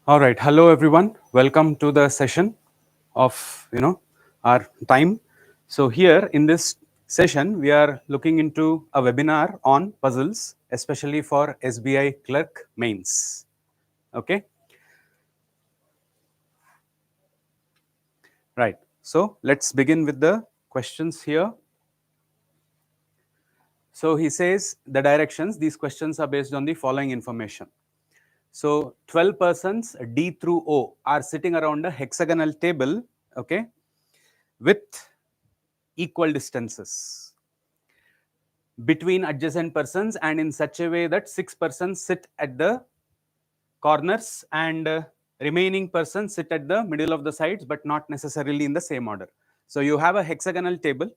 All right, hello everyone. Welcome to the session of our time. So here in this session, we are looking into a webinar on puzzles, especially for SBI Clerk mains. Okay, right. So let's begin with the questions here. So he says the directions. These questions are based on the following information. So 12 persons D through O are sitting around a hexagonal table, okay, with equal distances between adjacent persons and in such a way that 6 persons sit at the corners and remaining persons sit at the middle of the sides, but not necessarily in the same order. So you have a hexagonal table,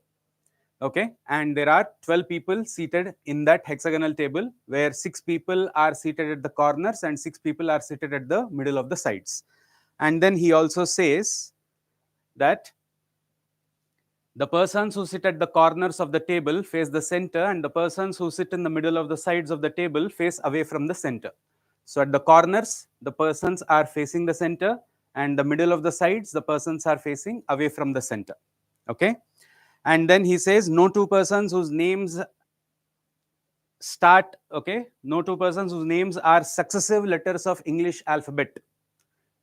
okay, and there are 12 people seated in that hexagonal table where 6 people are seated at the corners and 6 people are seated at the middle of the sides. And then he also says that the persons who sit at the corners of the table face the center and the persons who sit in the middle of the sides of the table face away from the center. So at the corners, the persons are facing the center and the middle of the sides, the persons are facing away from the center. Okay. And then he says no two persons whose names start, okay, no two persons whose names are successive letters of English alphabet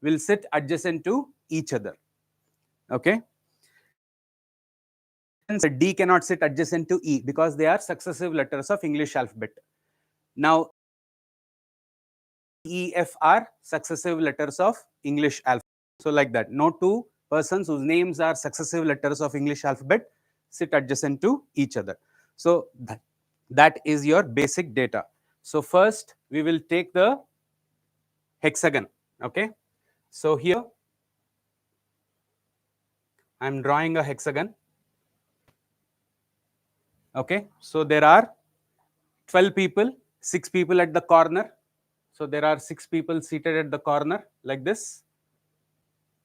will sit adjacent to each other. Okay. D cannot sit adjacent to E because they are successive letters of English alphabet. Now, E, F are successive letters of English alphabet. So like that, no two persons whose names are successive letters of English alphabet sit adjacent to each other. So that is your basic data. So first, we will take the hexagon. Okay. So here, I am drawing a hexagon. Okay. So there are 12 people, 6 people at the corner. So there are 6 people seated at the corner like this.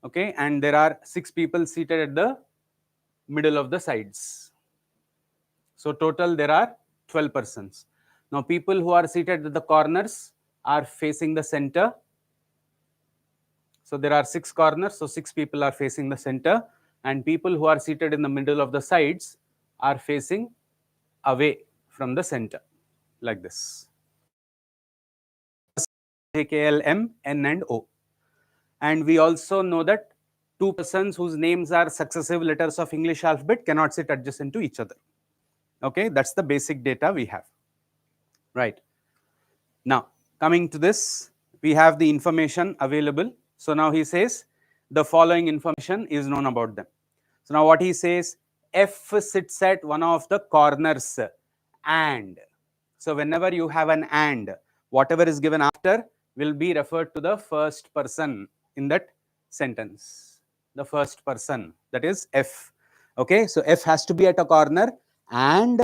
Okay, and there are 6 people seated at the middle of the sides. So total there are 12 persons. Now people who are seated at the corners are facing the center. So there are 6 corners, so 6 people are facing the center, and people who are seated in the middle of the sides are facing away from the center like this. cgle, M, N and O. And we also know that two persons whose names are successive letters of English alphabet cannot sit adjacent to each other. Okay, that's the basic data we have. Right. Now, coming to this, we have the information available. So now he says the following information is known about them. So now what he says, F sits at one of the corners and. So whenever you have an and, whatever is given after will be referred to the first person in that sentence. The first person, that is F. Okay, so F has to be at a corner and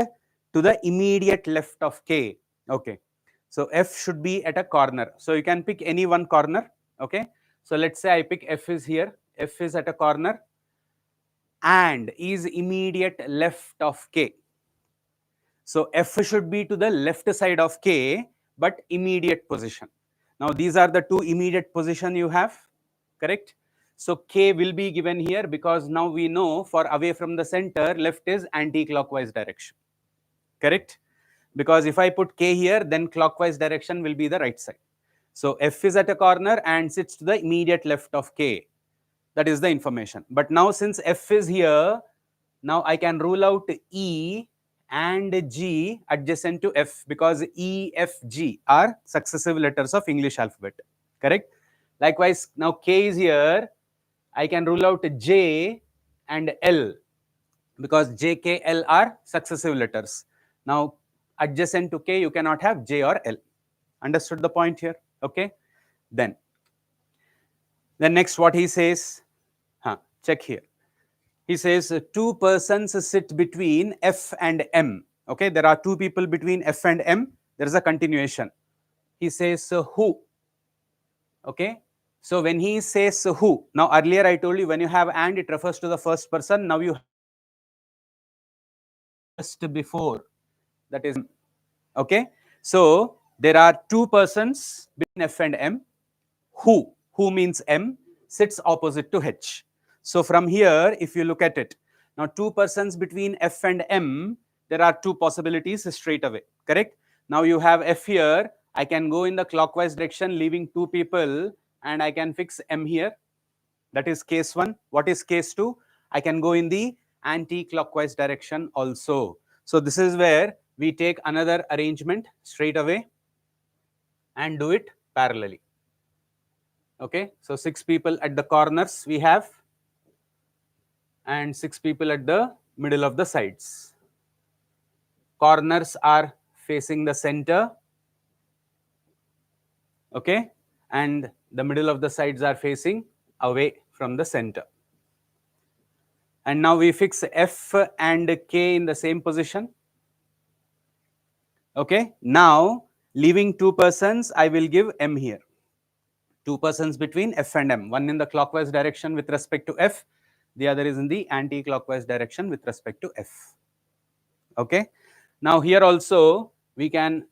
to the immediate left of K. Okay, so F should be at a corner. So you can pick any one corner. Okay, so let's say I pick F is here. F is at a corner and is immediate left of K. So F should be to the left side of K, but immediate position. Now these are the two immediate position you have, correct? So K will be given here because now we know for away from the center, left is anti-clockwise direction, correct? Because if I put K here, then clockwise direction will be the right side. So F is at a corner and sits to the immediate left of K. That is the information. But now since F is here, now I can rule out E and G adjacent to F because E, F, G are successive letters of English alphabet, correct? Likewise, now K is here, I can rule out J and L because J, K, L are successive letters. Now, adjacent to K, you cannot have J or L. Understood the point here? Okay. Then next what he says, check here. He says two persons sit between F and M. Okay, there are two people between F and M. There is a continuation. He says who. Okay, so when he says who, now earlier I told you when you have and, it refers to the first person. Now you just before, that is, okay. So there are two persons between F and M. Who who means M, sits opposite to H. So from here, if you look at it, now two persons between F and M, there are two possibilities straight away, correct? Now you have F here, I can go in the clockwise direction leaving two people and I can fix M here. That is case 1. What is case 2? I can go in the anti-clockwise direction also. So this is where we take another arrangement straight away and do it parallelly. Okay, so 6 people at the corners we have and 6 people at the middle of the sides. Corners are facing the center, okay, and the middle of the sides are facing away from the center. And now we fix F and K in the same position. Okay, now leaving two persons, I will give M here. Two persons between F and M, one in the clockwise direction with respect to F, the other is in the anti-clockwise direction with respect to F. Okay, now here also we can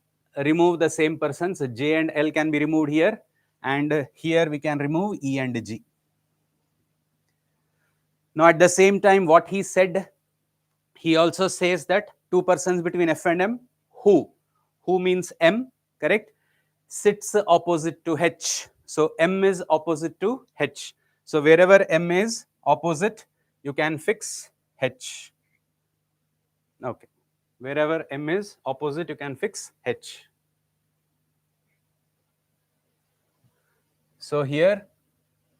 remove the same persons. J and L can be removed here, and here we can remove E and G. Now at the same time, what he said, he also says that two persons between F and M, who means M, correct, sits opposite to H. So M is opposite to H. So wherever M is opposite, you can fix H. Okay, wherever M is opposite, you can fix H. So here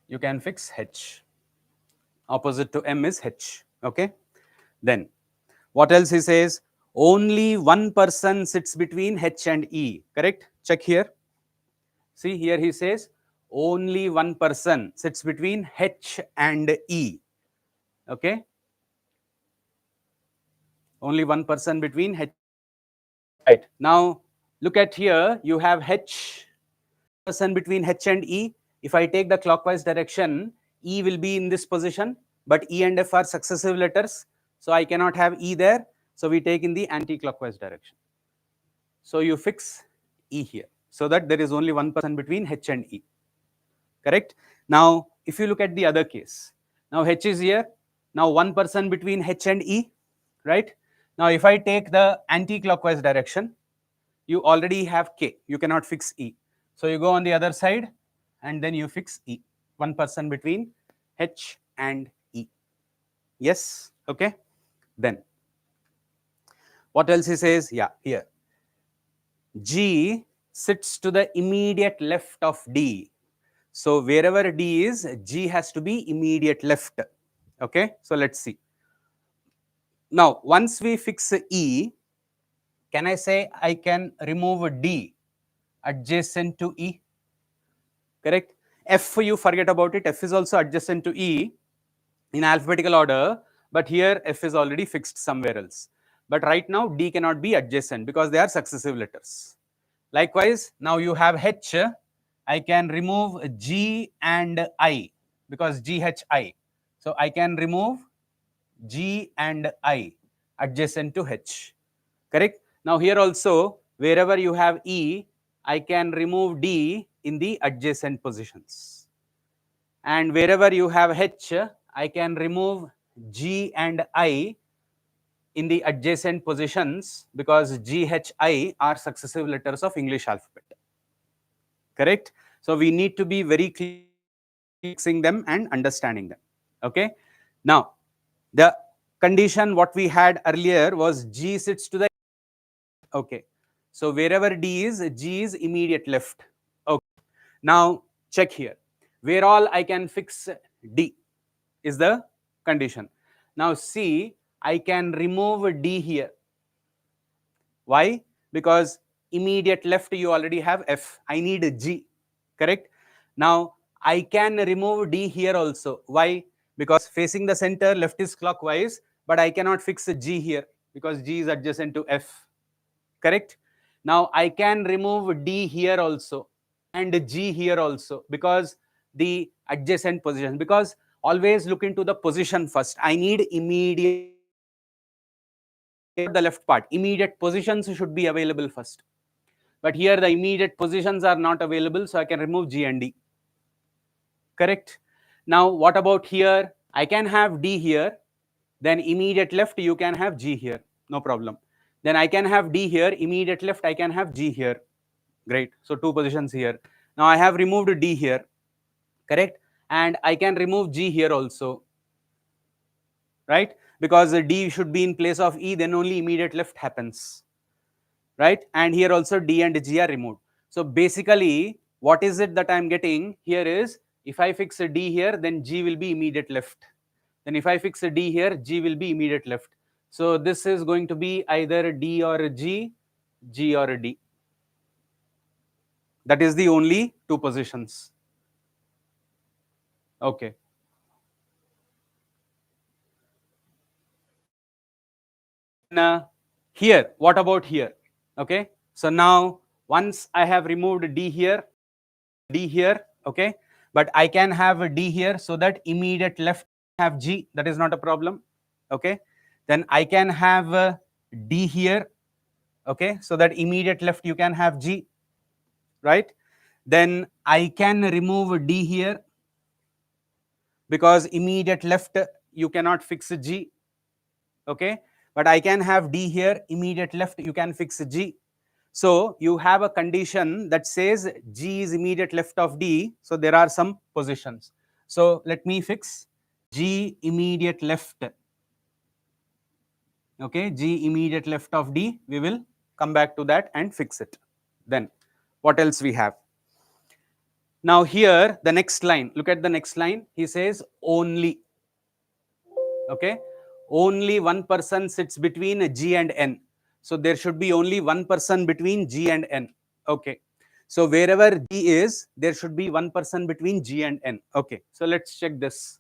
you can fix H. Opposite to M is H. Okay, then what else he says? Only one person sits between H and E, correct? Check here. See here he says only one person sits between H and E. Okay, only one person between H. Right, now look at here, you have H, person between H and E. If I take the clockwise direction, E will be in this position, but E and F are successive letters, so I cannot have E there. So we take in the anti-clockwise direction. So you fix E here, so that there is only one person between H and E. Correct? Now, if you look at the other case, now H is here, now one person between H and E, right? Now, if I take the anti-clockwise direction, you already have K, you cannot fix E. So you go on the other side and then you fix E, one person between H and E. Yes, okay. Then, what else he says? Yeah, here. G sits to the immediate left of D. So wherever D is, G has to be immediate left. Okay, so let's see. Now, once we fix E, can I say I can remove D adjacent to E? Correct? F, you forget about it. F is also adjacent to E in alphabetical order, but here F is already fixed somewhere else. But right now, D cannot be adjacent because they are successive letters. Likewise, now you have H. I can remove G and I because GHI. So I can remove G and I adjacent to H. Correct? Now here also, wherever you have E, I can remove D in the adjacent positions. And wherever you have H, I can remove G and I in the adjacent positions because GHI are successive letters of English alphabet. Correct? So we need to be very clear fixing them and understanding them. Okay? Now, the condition what we had earlier was G sits to the, okay. So wherever D is, G is immediate left. Okay. Now check here. Where all I can fix D is the condition. Now see, I can remove D here. Why? Because immediate left you already have F. I need G. Correct? Now I can remove D here also. Why? Because facing the center, left is clockwise, but I cannot fix G here because G is adjacent to F. Correct? Now I can remove D here also and G here also because the adjacent position, because always look into the position first. I need immediate, the left part, immediate positions should be available first. But here the immediate positions are not available, so I can remove G and D. correct? Now what about here? I can have D here, then immediate left you can have G here, no problem. Then I can have D here, immediate left I can have G here. Great. So two positions here. Now I have removed D here, correct? And I can remove G here also, right? Because the D should be in place of E, then only immediate left happens, right? And here also D and G are removed. So basically, what is it that I'm getting here is, if I fix a D here, then G will be immediate left. Then if I fix a D here, G will be immediate left. So this is going to be either D or a G, G or a D. That is the only two positions. Okay. Then here, what about here? Okay. So now once I have removed D here, okay, but I can have a D here so that immediate left have G, that is not a problem. Okay. Then I can have a D here, okay, so that immediate left you can have G, right? Then I can remove D here because immediate left you cannot fix G, okay, but I can have D here, immediate left you can fix G. So you have a condition that says G is immediate left of D, so there are some positions. So let me fix G immediate left, okay, G immediate left of D, we will come back to that and fix it. Then what else we have? Now here the next line, look at the next line, he says only, okay, only one person sits between G and N. So there should be only one person between G and N. Okay. So wherever G is, there should be one person between G and N. Okay. So let's check this.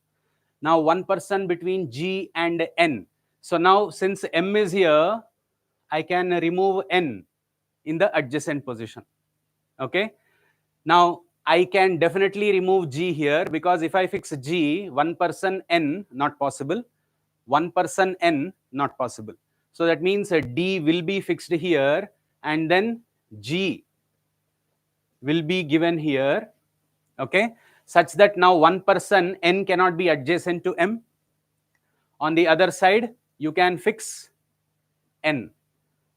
Now one person between G and N. So now since M is here, I can remove N in the adjacent position. Okay. Now I can definitely remove G here because if I fix G, one person N, not possible. One person N, not possible. So that means D will be fixed here and then G will be given here, okay, such that now one person N cannot be adjacent to M. On the other side, you can fix N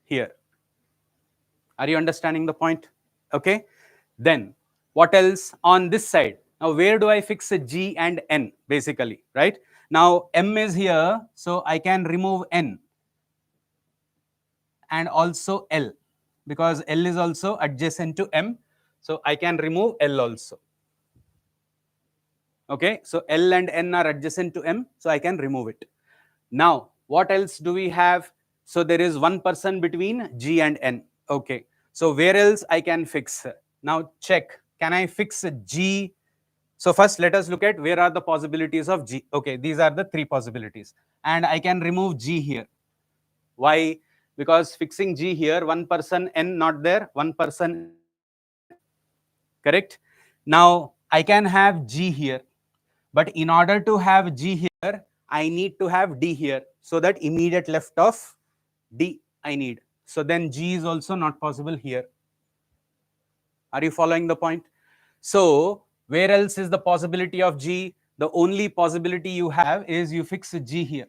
here. Are you understanding the point? Okay. Then what else on this side? Now where do I fix G and N basically, right? Now M is here, so I can remove N and also L because L is also adjacent to M, so I can remove L also. Okay, so L and N are adjacent to M, so I can remove it. Now what else do we have? So there is one person between G and N. Okay, so where else I can fix? Now check, can I fix G? So first let us look at where are the possibilities of G. Okay, these are the three possibilities and I can remove G here. Why? Because fixing G here, one person N not there, one person, correct? Now I can have G here, but in order to have G here, I need to have D here, so that immediate left of D I need. So then G is also not possible here. Are you following the point? So where else is the possibility of G? The only possibility you have is you fix G here.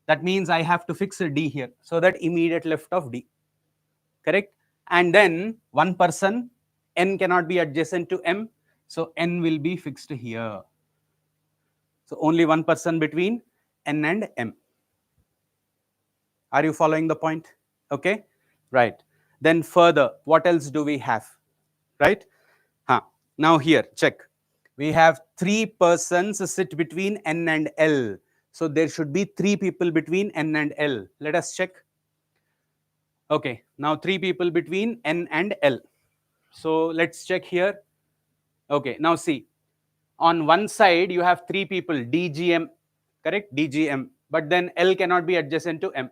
That means I have to fix a D here, so that immediate left of D, correct? And then one person N cannot be adjacent to M, so N will be fixed here. So only one person between N and M. Are you following the point? Okay, right. Then further, what else do we have? Right? Now here, check. We have three persons sit between N and L. So there should be three people between N and L. Let us check. Okay, now three people between N and L. So let's check here. Okay, now see. On one side, you have three people, DGM, correct? DGM. But then L cannot be adjacent to M.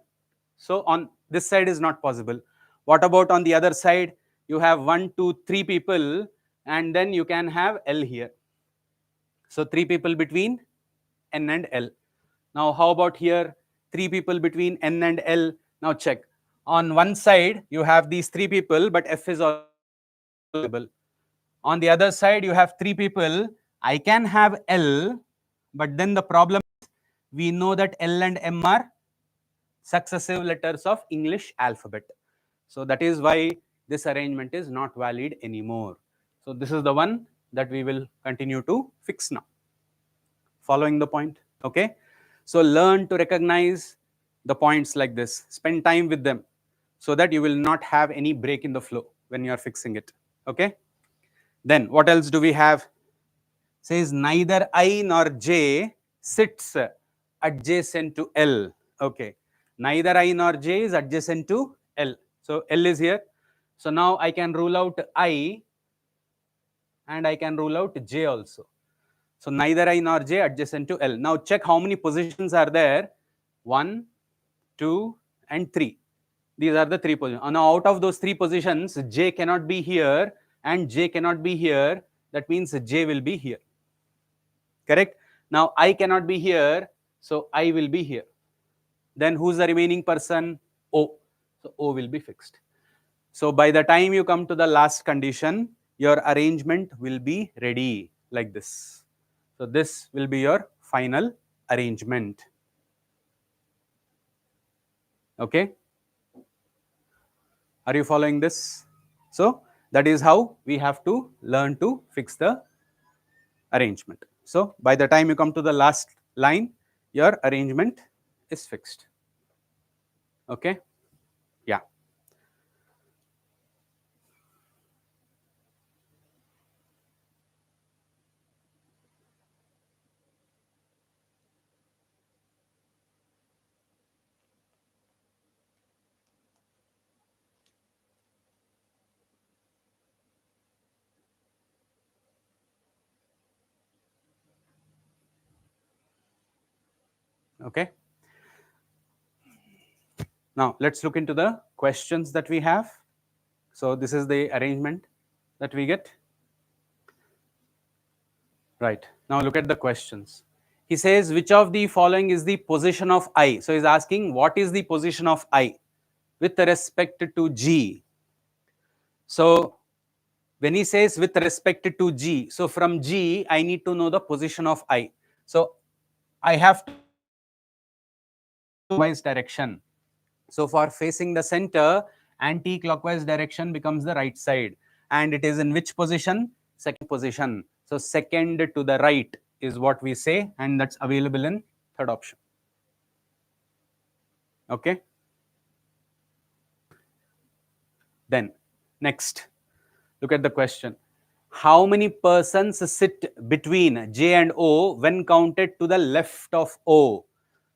So on this side is not possible. What about on the other side? You have 1, 2, 3 people and then you can have L here. So 3 people between N and L. Now how about here? 3 people between N and L. Now check. On one side you have these 3 people but F is available. On the other side you have 3 people I can have L, but then the problem is we know that L and M are successive letters of English alphabet. So that is why this arrangement is not valid anymore. So this is the one that we will continue to fix now. Following the point, okay? So learn to recognize the points like this. Spend time with them so that you will not have any break in the flow when you are fixing it, okay? Then what else do we have? Says neither I nor J sits adjacent to L. Okay, neither I nor J is adjacent to L. So L is here. So now I can rule out I and I can rule out J also. So neither I nor J adjacent to L. Now check how many positions are there. 1, 2, and 3. These are the 3 positions. Now out of those 3 positions, J cannot be here and J cannot be here. That means J will be here. Correct? Now I cannot be here, so I will be here. Then who's the remaining person? O. So O will be fixed. So by the time you come to the last condition, your arrangement will be ready like this. So this will be your final arrangement. Okay? Are you following this? So that is how we have to learn to fix the arrangement. So by the time you come to the last line, your arrangement is fixed. Okay? Yeah. Okay. Now let's look into the questions that we have. So this is the arrangement that we get. Right. Now look at the questions. He says, which of the following is the position of I? So he's asking, what is the position of I with respect to G? So when he says with respect to G, so from G, I need to know the position of I. So I have to clockwise direction. So for facing the center, anti-clockwise direction becomes the right side. And it is in which position? Second position. So second to the right is what we say, and that's available in third option. Okay. Then next, look at the question. How many persons sit between J and O when counted to the left of O?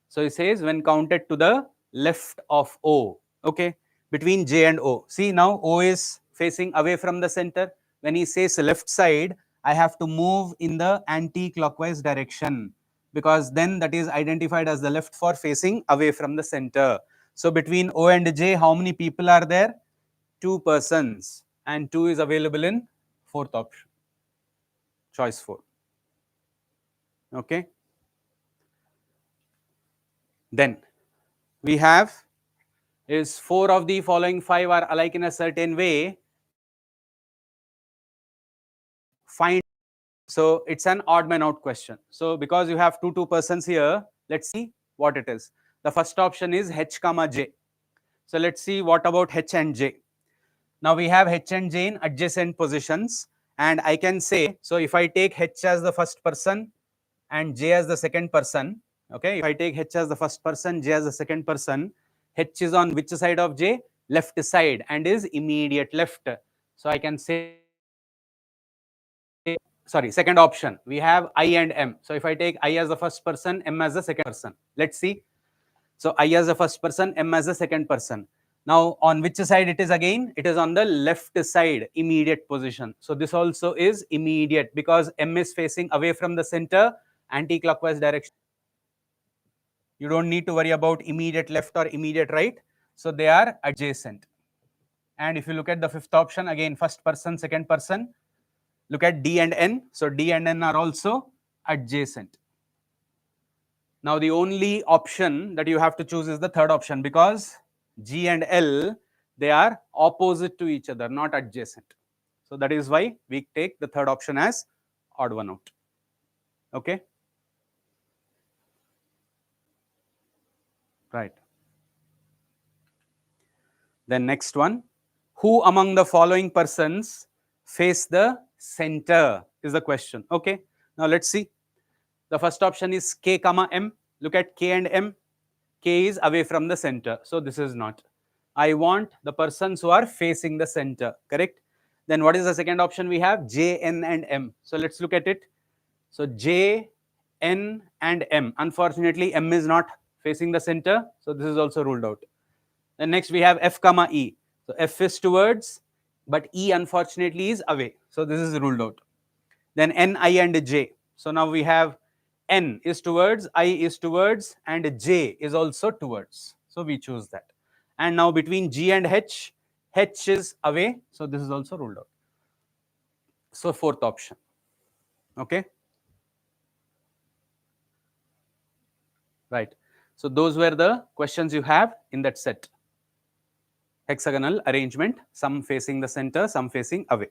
So it says when counted to the left of O. Okay, between J and O. See, now O is facing away from the center. When he says left side, I have to move in the anti-clockwise direction, because then that is identified as the left for facing away from the center. So between O and J, how many people are there? 2 persons, and 2 is available in fourth option, choice 4. Okay. Then we have is 4 of the following 5 are alike in a certain way. Find. So it's an odd man out question. So because you have two persons here, let's see what it is. The first option is H comma J. So let's see what about H and J. Now we have H and J in adjacent positions, and I can say, so if I take H as the first person and J as the second person, okay, if I take H as the first person, J as the second person, H is on which side of J? Left side, and is immediate left. So I can say, sorry, second option, we have I and M. So if I take I as the first person, M as the second person, let's see. So I as the first person, M as the second person. Now on which side it is again? It is on the left side, immediate position. So this also is immediate because M is facing away from the center, anti-clockwise direction. You don't need to worry about immediate left or immediate right. So they are adjacent. And if you look at the fifth option, again, first person, second person, look at D and N. So D and N are also adjacent. Now the only option that you have to choose is the third option, because G and L, they are opposite to each other, not adjacent. So that is why we take the third option as odd one out. Okay. Right. Then next one, who among the following persons face the center is the question. Okay. Now let's see. The first option is K comma M. Look at K and M. K is away from the center. So this is not. I want the persons who are facing the center. Correct. Then what is the second option we have? J, N and M. So let's look at it. So J, N and M. Unfortunately, M is not facing the center. So this is also ruled out. Then next we have F comma E. So F is towards, but E unfortunately is away. So this is ruled out. Then N, I and J. So now we have N is towards, I is towards, and J is also towards. So we choose that. And now between G and H, H is away. So this is also ruled out. So fourth option. Okay. Right. So those were the questions you have in that set. Hexagonal arrangement, some facing the center, some facing away.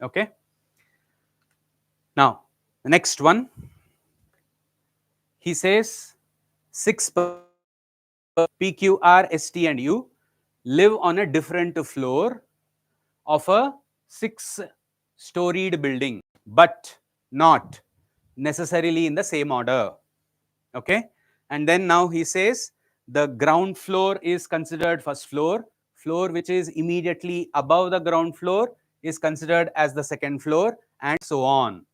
Okay. Now, the next one, he says 6 P, Q, R, S, T and U live on a different floor of a 6-storied building, but not necessarily in the same order. Okay. And then now he says the ground floor is considered first floor, floor which is immediately above the ground floor is considered as the second floor, and so on.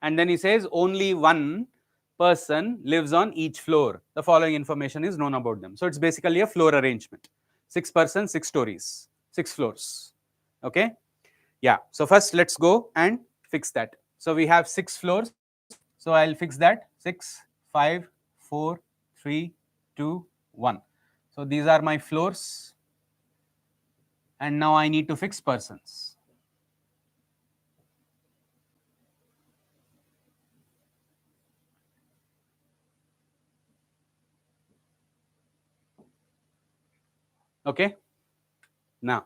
And then he says only one person lives on each floor. The following information is known about them. So it's basically a floor arrangement. 6 persons, 6 stories, 6 floors. Okay. Yeah. So first let's go and fix that. So we have 6 floors. So I'll fix that. 6, 5, 4, 3, 2, 1. So these are my floors. And now I need to fix persons. Okay. Now,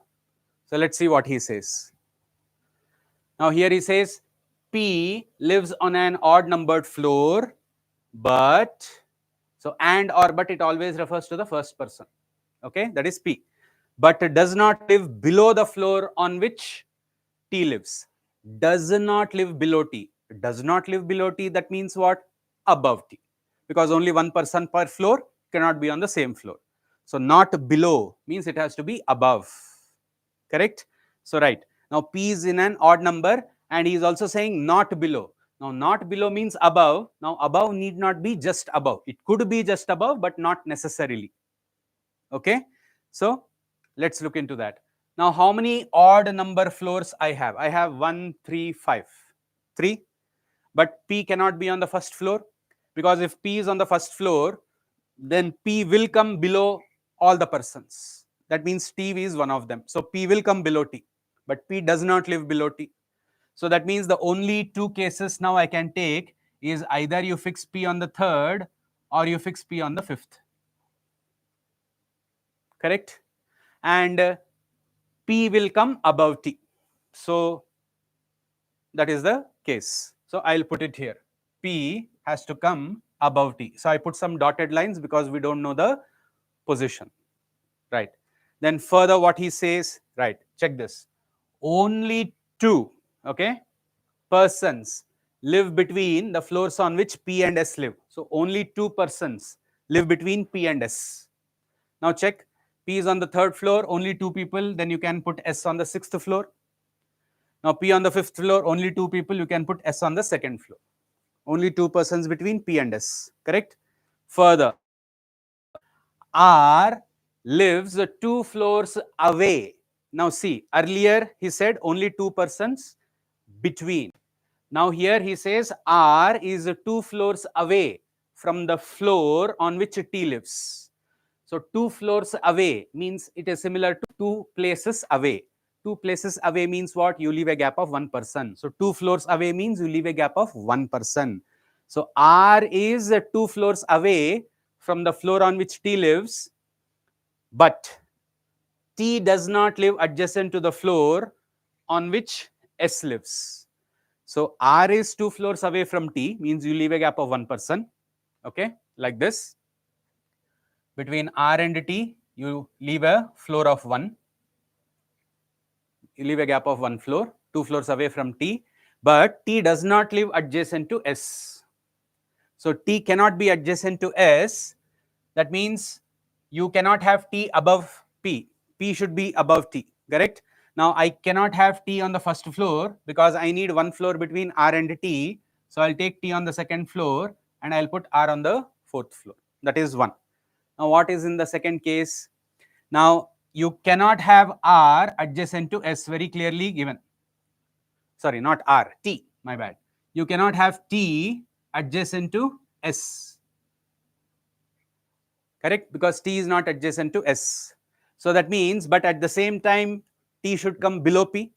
so let's see what he says. Now here he says P lives on an odd numbered floor, but, so and or but it always refers to the first person. Okay, that is P. But does not live below the floor on which T lives. Does not live below T. Does not live below T, that means what? Above T. Because only one person per floor cannot be on the same floor. So not below means it has to be above. Correct? So right. Now P is in an odd number and he is also saying not below. Now not below means above. Now above need not be just above. It could be just above but not necessarily. Okay. So let's look into that. Now how many odd number floors I have? I have 1, 3, 5. 3. But P cannot be on the first floor, because if P is on the first floor, then P will come below all the persons. That means T is one of them. So P will come below T, but P does not live below T. So that means the only 2 cases now I can take is either you fix P on the third or you fix P on the fifth. Correct? And P will come above T. So that is the case. So I'll put it here. P has to come above T. So I put some dotted lines because we don't know the position. Right. Then further what he says, right, check this. Only 2, okay, persons live between the floors on which P and S live. So only 2 persons live between P and S. Now check, P is on the 3rd floor, only 2 people, then you can put S on the 6th floor. Now P on the 5th floor, only 2 people, you can put S on the 2nd floor. Only 2 persons between P and S, correct? Further, R lives 2 floors away. Now see, earlier he said only 2 persons between. Now here he says R is 2 floors away from the floor on which T lives. So 2 floors away means it is similar to 2 places away. 2 places away means what? You leave a gap of 1 person. So 2 floors away means you leave a gap of 1 person. So R is 2 floors away from the floor on which T lives, but T does not live adjacent to the floor on which S lives. So R is 2 floors away from T, means you leave a gap of 1 person. Okay, like this. Between R and T, you leave a floor of 1. You leave a gap of 1 floor, 2 floors away from T, but T does not live adjacent to S. So T cannot be adjacent to S. That means you cannot have T above P. P should be above T, correct? Now I cannot have T on the first floor because I need 1 floor between R and T. So I'll take T on the second floor and I'll put R on the fourth floor. That is 1. Now what is in the second case? Now you cannot have R adjacent to S, very clearly given. Sorry, not R, T, my bad. You cannot have T adjacent to S. Correct? Because T is not adjacent to S. So that means, but at the same time, T should come below P.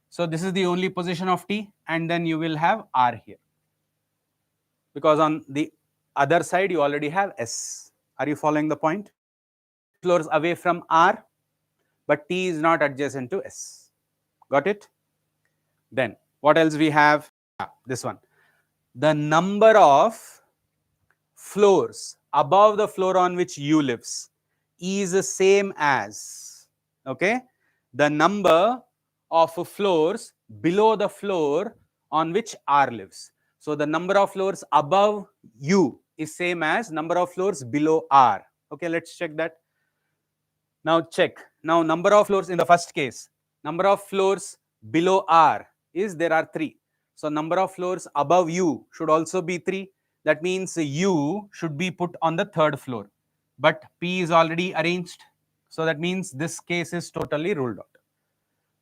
So this is the only position of T, and then you will have R here. Because on the other side, you already have S. Are you following the point? Floors away from R, but T is not adjacent to S. Got it? Then what else we have? This one. The number of floors above the floor on which U lives is the same as, okay, the number of floors below the floor on which R lives. So the number of floors above U is same as number of floors below R. Okay, let's check that. Now check. Now number of floors in the first case, number of floors below R is there are 3. So number of floors above U should also be 3. That means U should be put on the third floor. But P is already arranged. So that means this case is totally ruled out.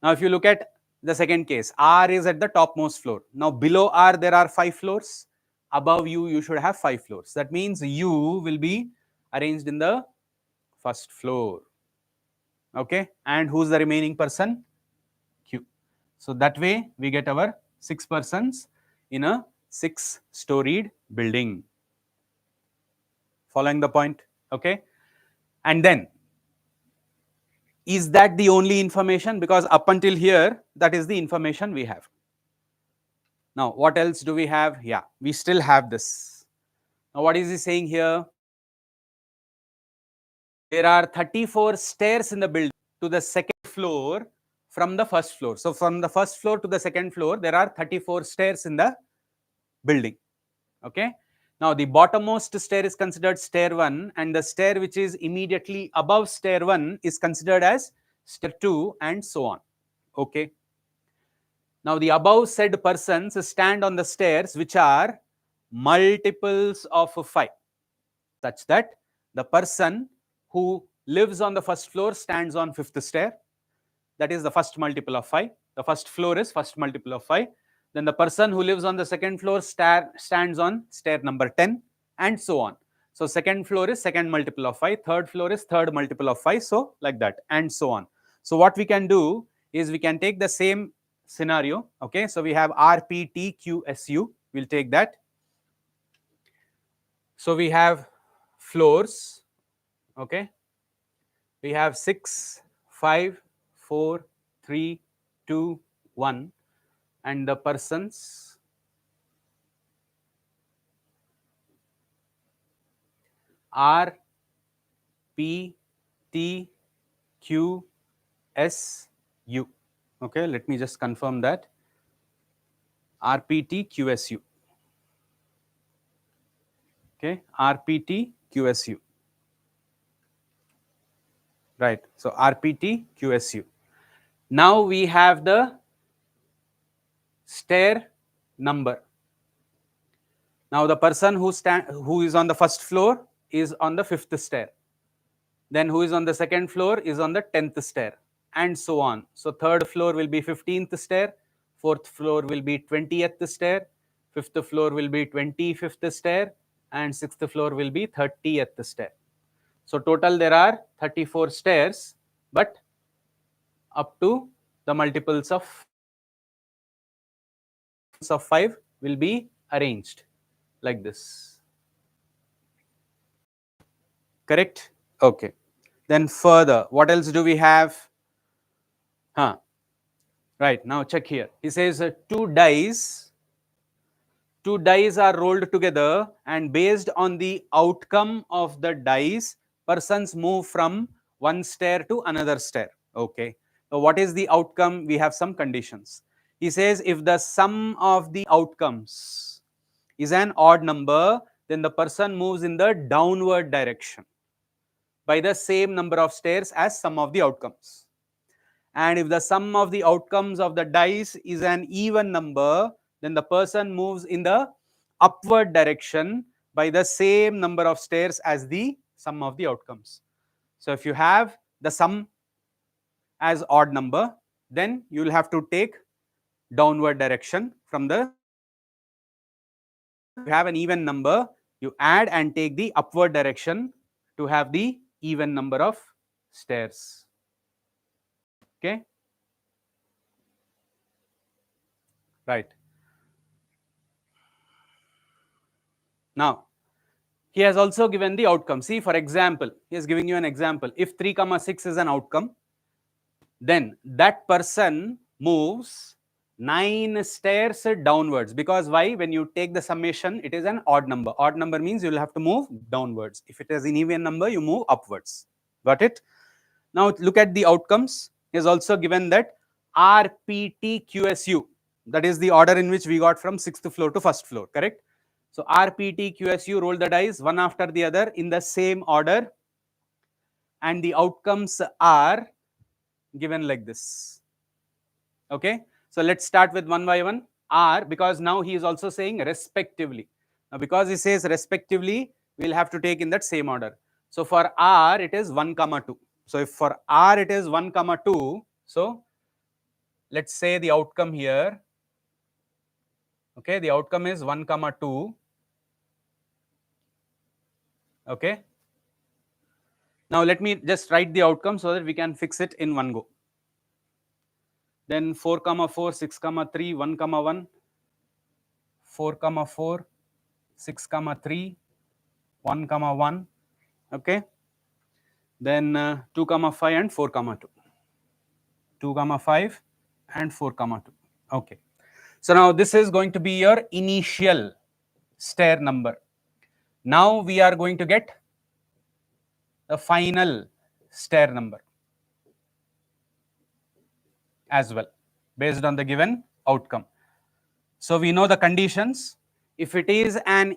Now if you look at the second case, R is at the topmost floor. Now below R there are 5 floors. Above U, you should have 5 floors. That means U will be arranged in the first floor. Okay, and who's the remaining person? Q. So that way we get our 6 persons in a 6-storied building. Following the point? Okay, and then is that the only information? Because up until here, that is the information we have. Now what else do we have? Yeah, we still have this. Now what is he saying here? There are 34 stairs in the building to the second floor from the first floor. So from the first floor to the second floor, there are 34 stairs in the building. Okay. Now the bottommost stair is considered stair 1, and the stair which is immediately above stair 1 is considered as stair 2, and so on. Okay. Now the above said persons stand on the stairs which are multiples of 5, such that the person who lives on the first floor stands on 5th stair. That is the first multiple of 5. The first floor is first multiple of 5. Then the person who lives on the second floor stands on stair number 10, and so on. So second floor is second multiple of 5. Third floor is third multiple of 5. So like that, and so on. So what we can do is we can take the same scenario. Okay, so we have RPTQSU. We'll take that. So we have floors. Okay, we have 6, 5, 4, 3, 2, 1, and the persons R, P, T, Q, S, U. Okay, let me just confirm that. R, P, T, Q, S, U. Okay, R, P, T, Q, S, U. Right. So RPT QSU. Now we have the stair number. Now the person who is on the first floor is on the 5th stair. Then who is on the second floor is on the 10th stair, and so on. So third floor will be 15th stair, fourth floor will be 20th stair, fifth floor will be 25th stair, and sixth floor will be 30th stair. So total there are 34 stairs, but up to the multiples of 5 will be arranged like this. Correct? Okay. Then further, what else do we have? Right, now check here. He says 2 dice two dice are rolled together, and based on the outcome of the dice, persons move from one stair to another stair. Okay. So what is the outcome? We have some conditions. He says if the sum of the outcomes is an odd number, then the person moves in the downward direction by the same number of stairs as sum of the outcomes. And if the sum of the outcomes of the dice is an even number, then the person moves in the upward direction by the same number of stairs as the sum of the outcomes. So if you have the sum as odd number, then you will have to take downward direction from the you have an even number, you add and take the upward direction to have the even number of stairs. Okay, right. Now he has also given the outcome. See, for example, he is giving you an example. If 3, 6 is an outcome, then that person moves 9 stairs downwards. Because why? When you take the summation, it is an odd number. Odd number means you will have to move downwards. If it is an even number, you move upwards. Got it? Now look at the outcomes. He has also given that RPTQSU. That is the order in which we got from 6th floor to 1st floor, correct? So RPTQSU, roll the dice one after the other in the same order, and the outcomes are given like this. Okay, so let's start with one by one. R, because now he is also saying respectively. Now because he says respectively, we'll have to take in that same order. So for R it is 1, 2. So if for R it is 1, 2, so let's say the outcome here, okay, the outcome is 1, 2. Okay, now let me just write the outcome so that we can fix it in one go. Then 4, 4, 6, 3, 1, 1, 4, 4, 6, 3, 1, 1. Okay, then 2, 5 and 4, 2. 2, 5 and 4, 2. Okay, so now this is going to be your initial stair number. Now we are going to get the final stair number as well based on the given outcome. So we know the conditions. If it is an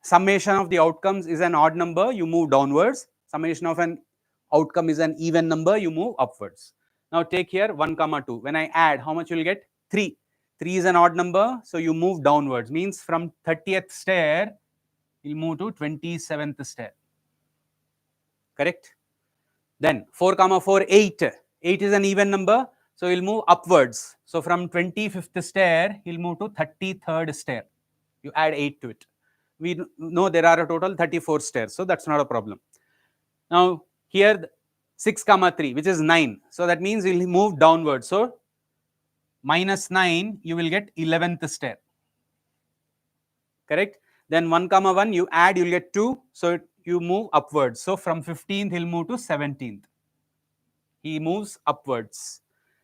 summation of the outcomes is an odd number, you move downwards. Summation of an outcome is an even number, you move upwards. Now take here 1, 2. When I add, how much you will get? 3. 3 is an odd number, so you move downwards. Means from 30th stair, you'll move to 27th stair. Correct? Then 4, 4, 8. 8 is an even number, so you'll move upwards. So from 25th stair, he'll move to 33rd stair. You add 8 to it. We know there are a total 34 stairs, so that's not a problem. Now here 6, 3, which is 9. So that means you'll move downwards. So minus 9, you will get 11th stair. Correct? Then 1, 1, you add, you'll get 2. So you move upwards. So from 15th, he'll move to 17th. He moves upwards.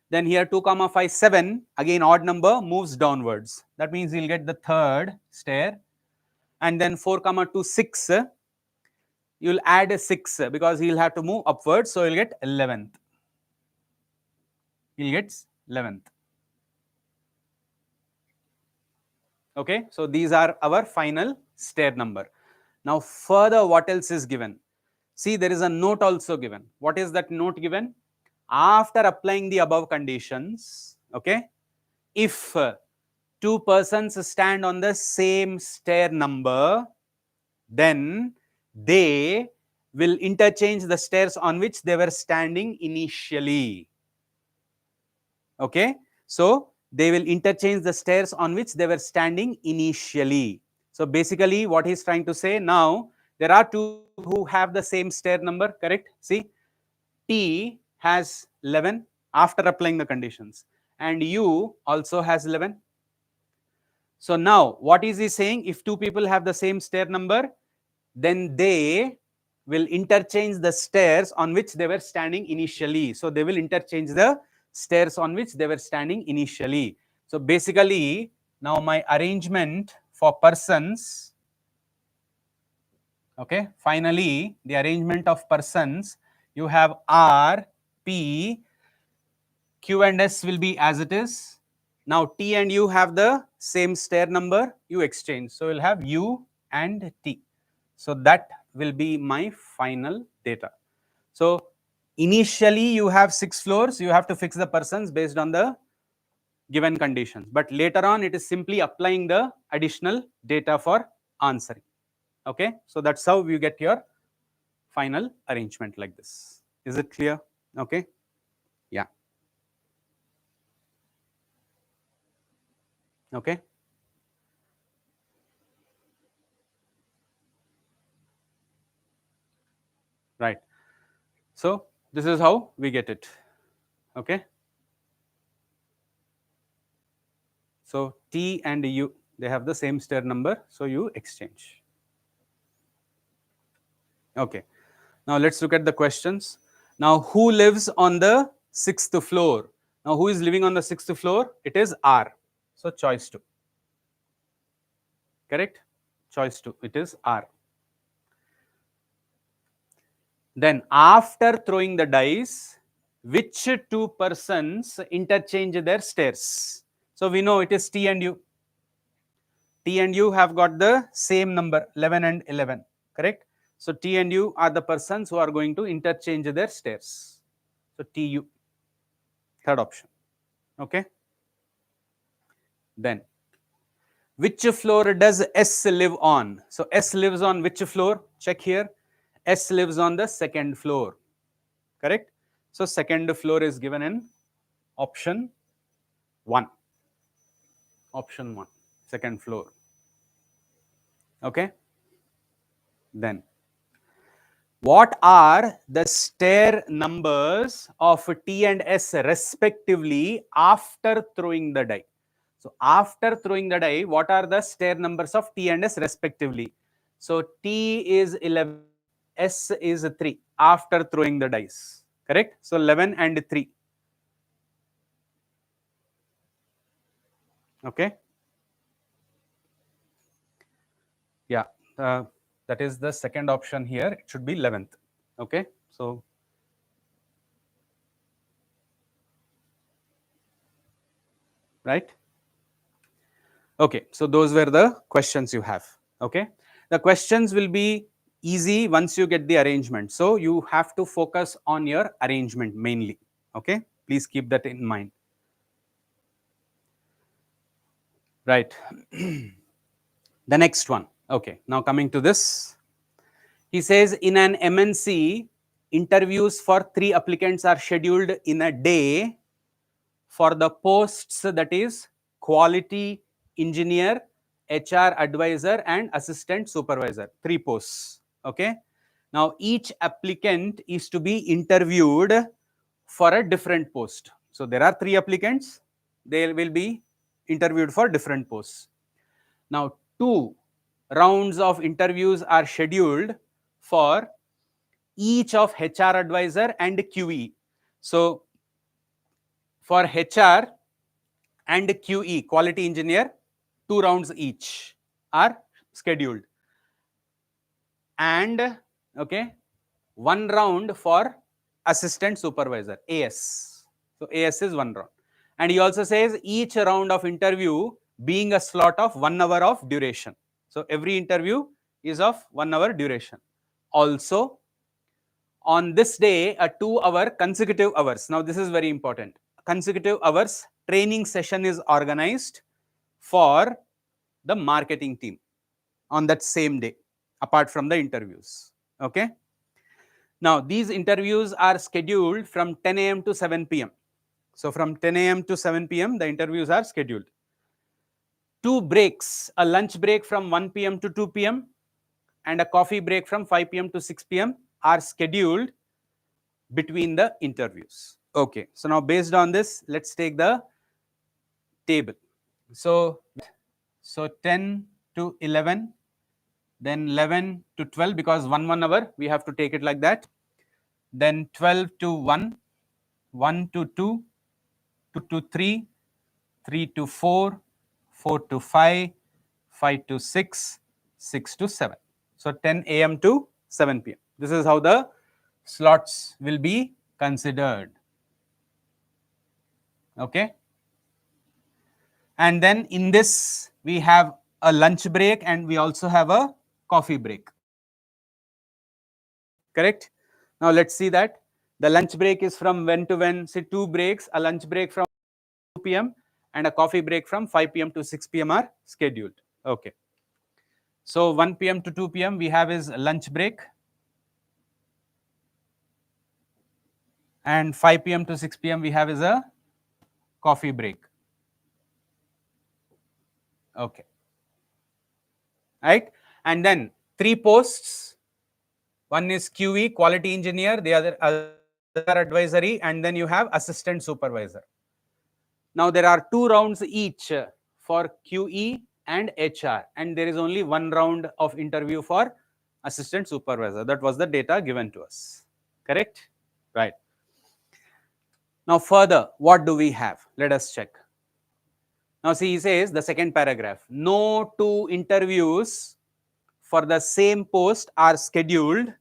Then here 2, 5, 7, again odd number, moves downwards. That means he'll get the 3rd stair. And then 4, 2, 6, you'll add a 6 because he'll have to move upwards. So he'll get 11th. He'll get 11th. Okay, so these are our final stair number. Now further, what else is given? See, there is a note also given. What is that note given? After applying the above conditions, okay, if 2 persons stand on the same stair number, then they will interchange the stairs on which they were standing initially. Okay, so they will interchange the stairs on which they were standing initially. So basically what he's trying to say, now there are 2 who have the same stair number, correct? See, T has 11 after applying the conditions, and U also has 11. So now what is he saying? If 2 people have the same stair number, then they will interchange the stairs on which they were standing initially. So they will interchange the stairs on which they were standing initially. So basically Now my arrangement for persons, okay, finally the arrangement of persons, you have R, P, Q and S will be as it is. Now T and U have the same stair number, you exchange. So you'll have U and T. So that will be my final data. So initially you have 6 floors, you have to fix the persons based on the given conditions. But later on it is simply applying the additional data for answering. Okay, so that's how you get your final arrangement like this. Is it clear? Okay, yeah. Okay. Right. So this is how we get it. Okay. So T and U, they have the same stair number, so you exchange. Okay. Now let's look at the questions. Now who lives on the 6th floor? Now who is living on the 6th floor? It is R. So choice 2. Correct? Choice 2. It is R. Then after throwing the dice, which 2 persons interchange their stairs? So we know it is T and U. T and U have got the same number, 11 and 11. Correct? So T and U are the persons who are going to interchange their stairs. So TU, third option. Okay. Then, which floor does S live on? So S lives on which floor? Check here. S lives on the 2nd floor. Correct? So 2nd floor is given in option 1. Option 1, 2nd floor. Okay. Then, what are the stair numbers of T and S respectively after throwing the die? So after throwing the die, what are the stair numbers of T and S respectively? So T is 11, S is 3 after throwing the dice. Correct? So 11 and 3. Okay. Yeah. That is the second option here. It should be 11th. Okay. So right. Okay, so those were the questions you have. Okay, the questions will be easy once you get the arrangement. So you have to focus on your arrangement mainly. Okay, please keep that in mind. Right. The next one. Okay, now coming to this. He says in an MNC, interviews for 3 applicants are scheduled in a day for the posts, that is quality engineer, HR advisor and assistant supervisor, 3 posts. Okay. Now each applicant is to be interviewed for a different post. So there are 3 applicants, they will be interviewed for different posts. Now 2 rounds of interviews are scheduled for each of HR advisor and QE. So for HR and QE, quality engineer, 2 rounds each are scheduled. And okay, 1 round for assistant supervisor, AS. So AS is 1 round. And he also says each round of interview being a slot of 1 hour of duration. So every interview is of 1 hour duration. Also, on this day, a 2-hour consecutive hours. Now this is very important. Consecutive hours training session is organized for the marketing team on that same day, apart from the interviews. Okay. Now these interviews are scheduled from 10 a.m. to 7 p.m. So from 10 a.m. to 7 p.m. the interviews are scheduled. 2 breaks, a lunch break from 1 p.m. to 2 p.m. and a coffee break from 5 p.m. to 6 p.m. are scheduled between the interviews. Okay, so now based on this, let's take the table. So 10 to 11, then 11 to 12, because 1 hour, we have to take it like that. Then 12 to 1, 1 to 2, 2 to 3, 3 to 4, 4 to 5, 5 to 6, 6 to 7. So 10 a.m. to 7 p.m. This is how the slots will be considered. Okay. And then in this, we have a lunch break and we also have a coffee break. Correct? Now let's see that. The lunch break is from when to when? Say 2 breaks, a lunch break from 2 p.m. and a coffee break from 5 p.m. to 6 p.m. are scheduled. Okay. So 1 p.m. to 2 p.m. we have is lunch break. And 5 p.m. to 6 p.m. we have is a coffee break. Okay. Right? And then 3 posts. One is QE, quality engineer, the other advisory, and then you have assistant supervisor. Now there are 2 rounds each for QE and HR, and there is only 1 round of interview for assistant supervisor. That was the data given to us. Correct? Right. Now further, what do we have? Let us check. Now see, he says the second paragraph, no 2 interviews for the same post are scheduled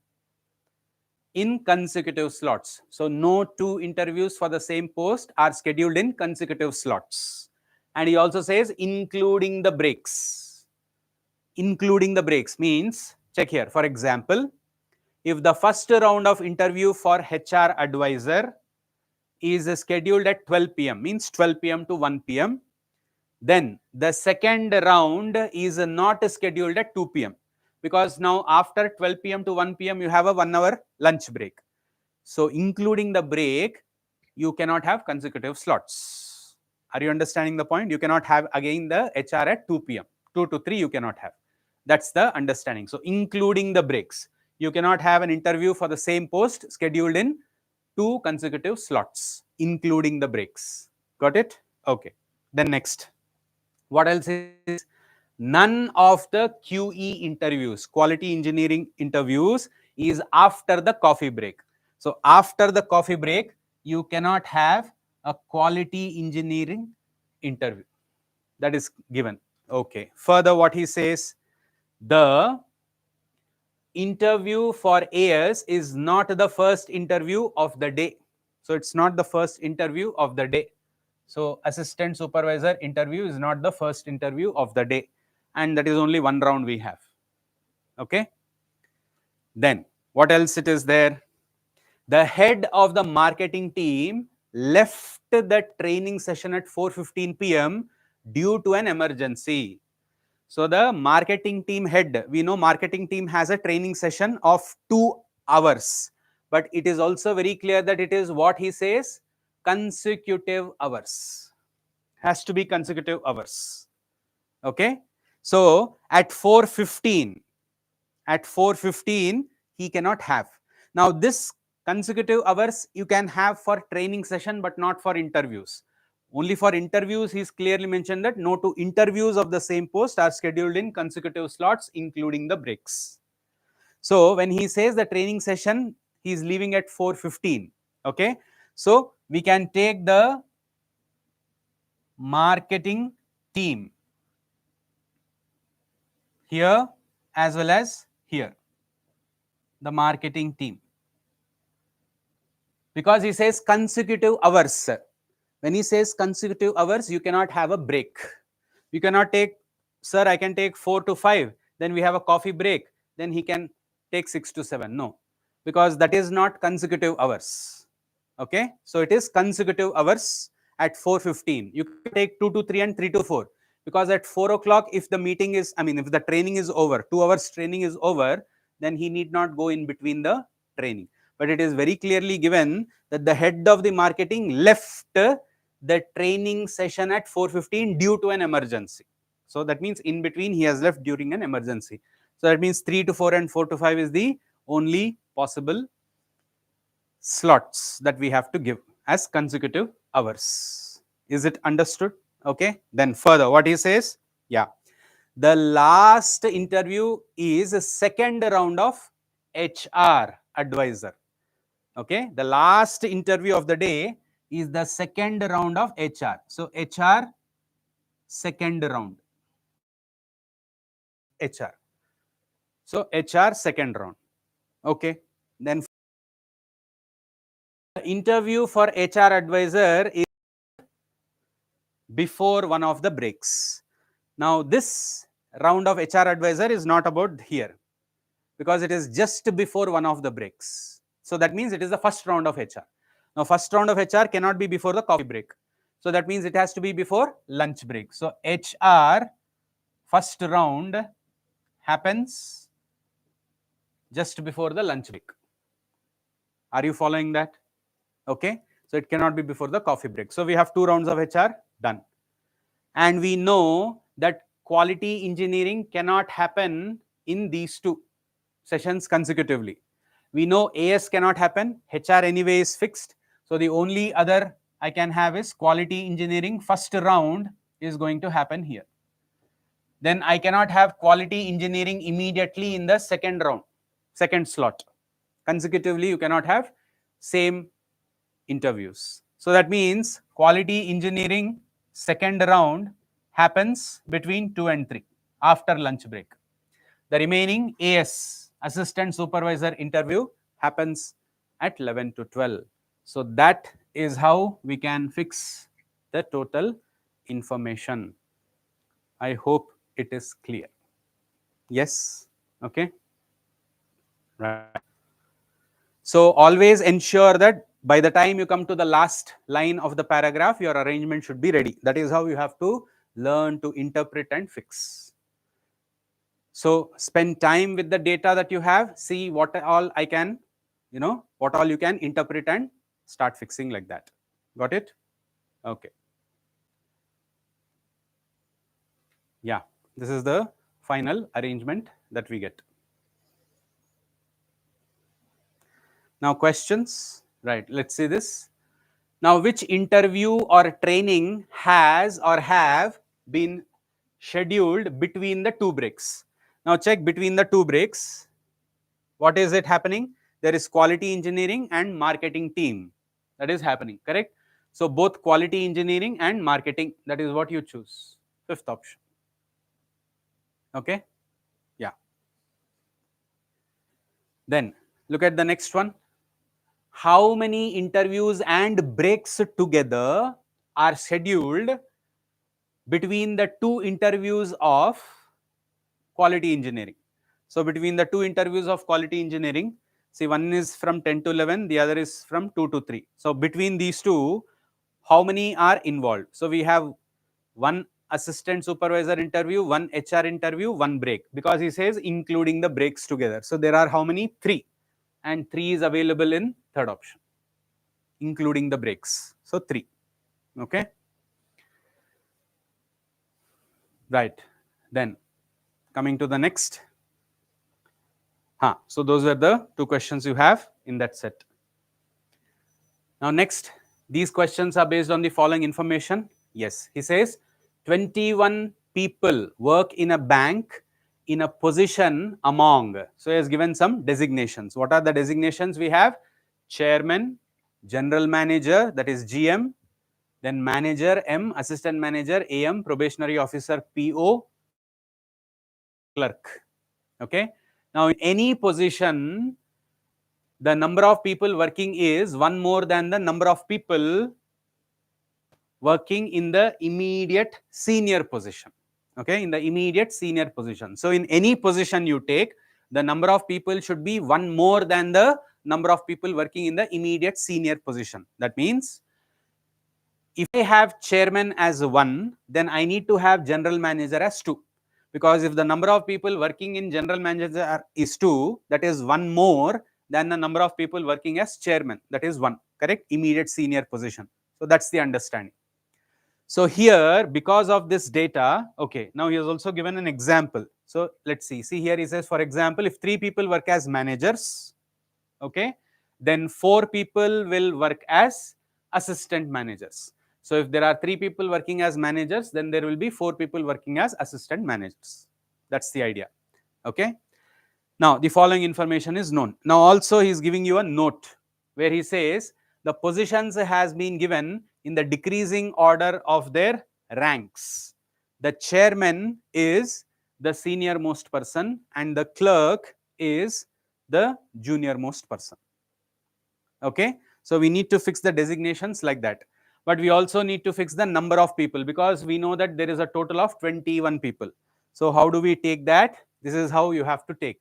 in consecutive slots. So no 2 interviews for the same post are scheduled in consecutive slots. And he also says including the breaks. Including the breaks means, check here, for example, if the first round of interview for HR advisor is scheduled at 12 p.m. means 12 p.m. to 1 p.m. then the second round is not scheduled at 2 p.m. because now after 12 p.m. to 1 p.m. you have a 1 hour lunch break. So including the break, you cannot have consecutive slots. Are you understanding the point? You cannot have again the HR at 2 p.m. 2 to 3 you cannot have. That's the understanding. So including the breaks, you cannot have an interview for the same post scheduled in 2 consecutive slots, including the breaks. Got it? Okay. Then next. What else is? None of the QE interviews, quality engineering interviews, is after the coffee break. So after the coffee break, you cannot have a quality engineering interview. That is given. Okay. Further, what he says, the interview for AS is not the first interview of the day. So it's not the first interview of the day. So assistant supervisor interview is not the first interview of the day. And that is only 1 round we have. Okay. Then what else it is there? The head of the marketing team left the training session at 4:15 p.m. due to an emergency. So the marketing team head, we know marketing team has a training session of 2 hours. But it is also very clear that it is what he says, consecutive hours. Has to be consecutive hours. Okay. So at 4:15, he cannot have. Now this consecutive hours you can have for training session but not for interviews. Only for interviews he is clearly mentioned that no 2 interviews of the same post are scheduled in consecutive slots including the breaks. So when he says the training session, he is leaving at 4:15. Okay. So we can take the marketing team here as well as here, the marketing team, because he says consecutive hours. When he says consecutive hours, you cannot have a break. You cannot take, sir, I can take 4 to 5, then we have a coffee break, then he can take 6 to 7. No, because that is not consecutive hours. Okay, so it is consecutive hours at 4:15. You can take 2 to 3 and 3 to 4, because at 4 o'clock, if the meeting is, if the training is over, 2 hours training is over, then he need not go in between the training. But it is very clearly given that the head of the marketing left the training session at 4:15 due to an emergency. So that means in between he has left during an emergency. So that means 3 to 4 and 4 to 5 is the only possible slots that we have to give as consecutive hours. Is it understood? Okay. Then further, what he says, yeah, the last interview is a second round of HR advisor. Okay, the last interview of the day is the second round of HR. So HR second round. HR. So HR second round. Okay. Then the interview for HR advisor is before one of the breaks. Now this round of HR advisor is not about here, because it is just before one of the breaks. So that means it is the first round of HR. Now first round of HR cannot be before the coffee break. So that means it has to be before lunch break. So HR first round happens just before the lunch break. Are you following that? Okay. So it cannot be before the coffee break. So we have 2 rounds of HR done. And we know that quality engineering cannot happen in these 2 sessions consecutively. We know AS cannot happen, HR anyway is fixed. So the only other I can have is quality engineering first round is going to happen here. Then I cannot have quality engineering immediately in the second round, second slot. Consecutively, you cannot have same interviews. So that means quality engineering second round happens between 2 and 3 after lunch break. The remaining AS, assistant supervisor interview, happens at 11 to 12. So that is how we can fix the total information. I hope it is clear. Yes? Okay. Right. So always ensure that by the time you come to the last line of the paragraph, your arrangement should be ready. That is how you have to learn to interpret and fix. So spend time with the data that you have, see what all I can, what all you can interpret and start fixing like that. Got it? Okay. Yeah, this is the final arrangement that we get. Now questions, right? Let's see this. Now, which interview or training has or have been scheduled between the 2 breaks? Now check between the 2 breaks. What is it happening? There is quality engineering and marketing team. That is happening, correct? So both quality engineering and marketing, that is what you choose. 5th option. Okay? Yeah. Then look at the next one. How many interviews and breaks together are scheduled between the 2 interviews of quality engineering? So between the 2 interviews of quality engineering, see, one is from 10 to 11, the other is from 2 to 3. So between these 2, how many are involved? So we have one assistant supervisor interview, one HR interview, one break, because he says including the breaks together. So there are how many? 3. And 3 is available in 3rd option, including the breaks. So 3. Okay. Right. Then coming to the next. So those were the 2 questions you have in that set. Now next, these questions are based on the following information. Yes, he says 21 people work in a bank in a position among. So he has given some designations. What are the designations we have? Chairman, general manager, that is GM, then manager M, assistant manager AM, probationary officer PO, clerk. Okay. Now in any position, the number of people working is 1 more than the number of people working in the immediate senior position. Okay, in the immediate senior position. So in any position you take, the number of people should be 1 more than the number of people working in the immediate senior position. That means if I have chairman as 1, then I need to have general manager as 2. Because if the number of people working in general manager is 2, that is 1 more than the number of people working as chairman, that is 1, correct? Immediate senior position. So that's the understanding. So here, because of this data, okay, now he has also given an example. So let's see. See here he says, for example, if 3 people work as managers, okay, then 4 people will work as assistant managers. So if there are 3 people working as managers, then there will be 4 people working as assistant managers. That's the idea. Okay. Now the following information is known. Now also he is giving you a note where he says the positions has been given in the decreasing order of their ranks. the chairman is the senior most person and the clerk is the junior most person. Okay, so we need to fix the designations like that, but we also need to fix the number of people because we know that there is a total of 21 people. So how do we take that? This is how you have to take.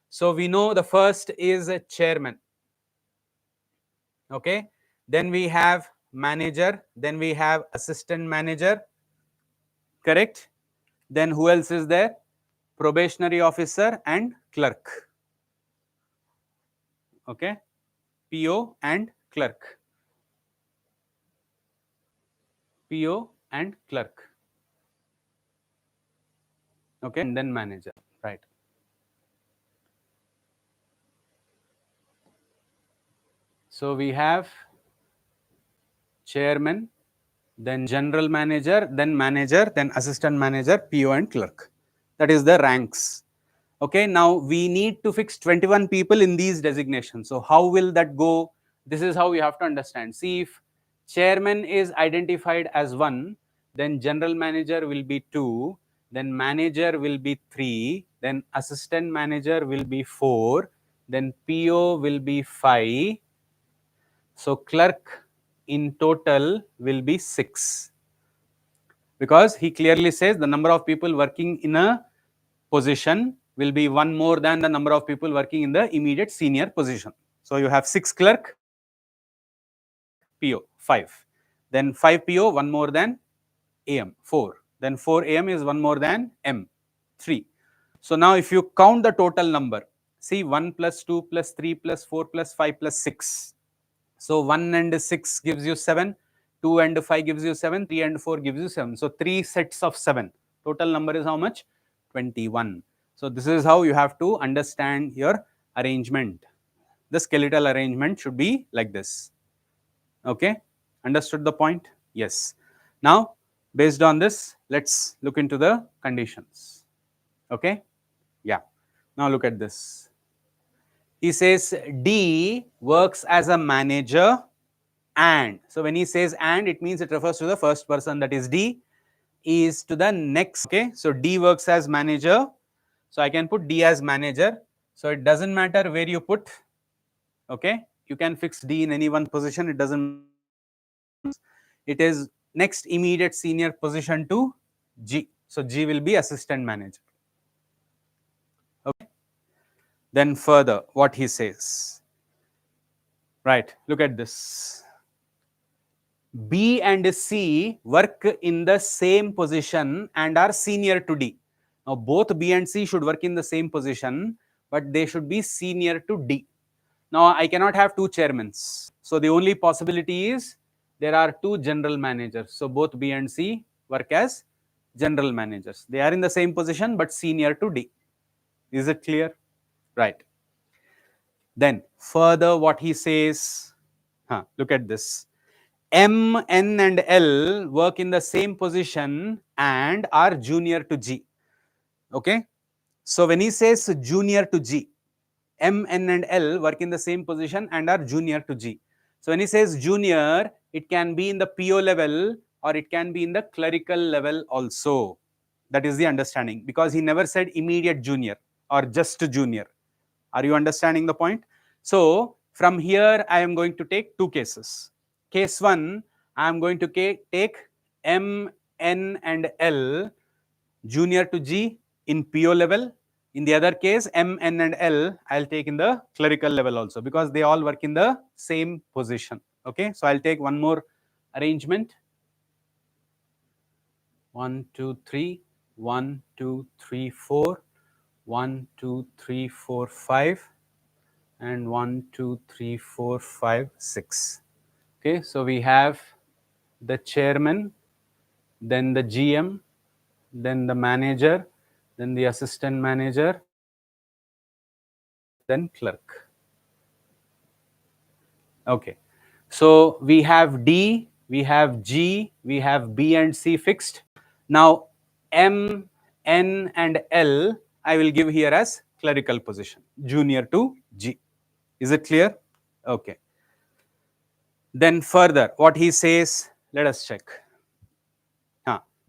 So we know the first is a chairman. Okay, then we have manager, then we have assistant manager, correct? Then who else is there? Probationary officer and clerk. Okay, PO and clerk. PO and clerk. Okay, and then manager, right? So we have chairman, then general manager, then assistant manager, PO and clerk. That is the ranks. Okay, now we need to fix 21 people in these designations. So how will that go? This is how you have to understand. See, if chairman is identified as 1, then general manager will be 2, then manager will be 3, then assistant manager will be 4, then PO will be 5. So clerk in total will be 6, because he clearly says the number of people working in a position will be 1 more than the number of people working in the immediate senior position. So you have 6 clerk, PO 5, then 5 PO 1 more than AM 4, then 4 AM is 1 more than M 3. So now if you count the total number, see 1 plus 2 plus 3 plus 4 plus 5 plus 6. So 1 and 6 gives you 7, 2 and 5 gives you 7, 3 and 4 gives you 7. So 3 sets of 7. Total number is how much? 21. So this is how you have to understand your arrangement. The skeletal arrangement should be like this. Okay, understood the point? Yes. Now, based on this, let's look into the conditions. Okay, yeah. Now look at this. He says D works as a manager and. So when he says and, it means it refers to the first person, that is D, is to the next. Okay, so D works as manager. So I can put D as manager. So it doesn't matter where you put. Okay, you can fix D in any one position. It doesn't. It is next immediate senior position to G. So G will be assistant manager. Okay. Then further, what he says. Right, look at this. B and C work in the same position and are senior to D. Now both B and C should work in the same position, but they should be senior to D. Now I cannot have 2 chairmen. So the only possibility is there are 2 general managers. So both B and C work as general managers. They are in the same position but senior to D. Is it clear? Right. Then further what he says, look at this. M, N and L work in the same position and are junior to G. Okay. So when he says junior to G, M, N and L work in the same position and are junior to G. So when he says junior, it can be in the PO level or it can be in the clerical level also. That is the understanding, because he never said immediate junior or just junior. Are you understanding the point? So from here, I am going to take 2 cases. Case 1, I am going to take M, N and L junior to G in PO level. In the other case, M, N and L, I'll take in the clerical level also, because they all work in the same position. Okay, so I'll take one more arrangement. 1, 2, 3, 1, 2, 3, 4, 1, 2, 3, 4, 5, and 1, 2, 3, 4, 5, 6. Okay, so we have the chairman, then the GM, then the manager, then the assistant manager, then clerk. Okay, so we have D, we have G, we have B and C fixed. Now M, N and L I will give here as clerical position, junior to G. Is it clear? Okay. Then further, what he says, let us check.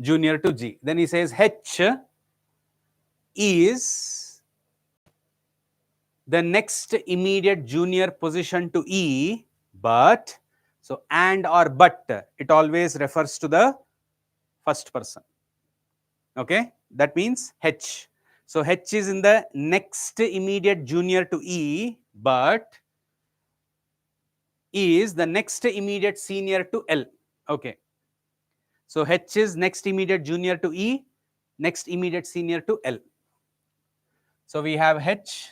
junior to G. Then he says H is the next immediate junior position to E, but, so and or but, it always refers to the first person. Okay, that means H. So H is in the next immediate junior to E, but E is the next immediate senior to L. Okay. So H is next immediate junior to E, next immediate senior to L. So we have H,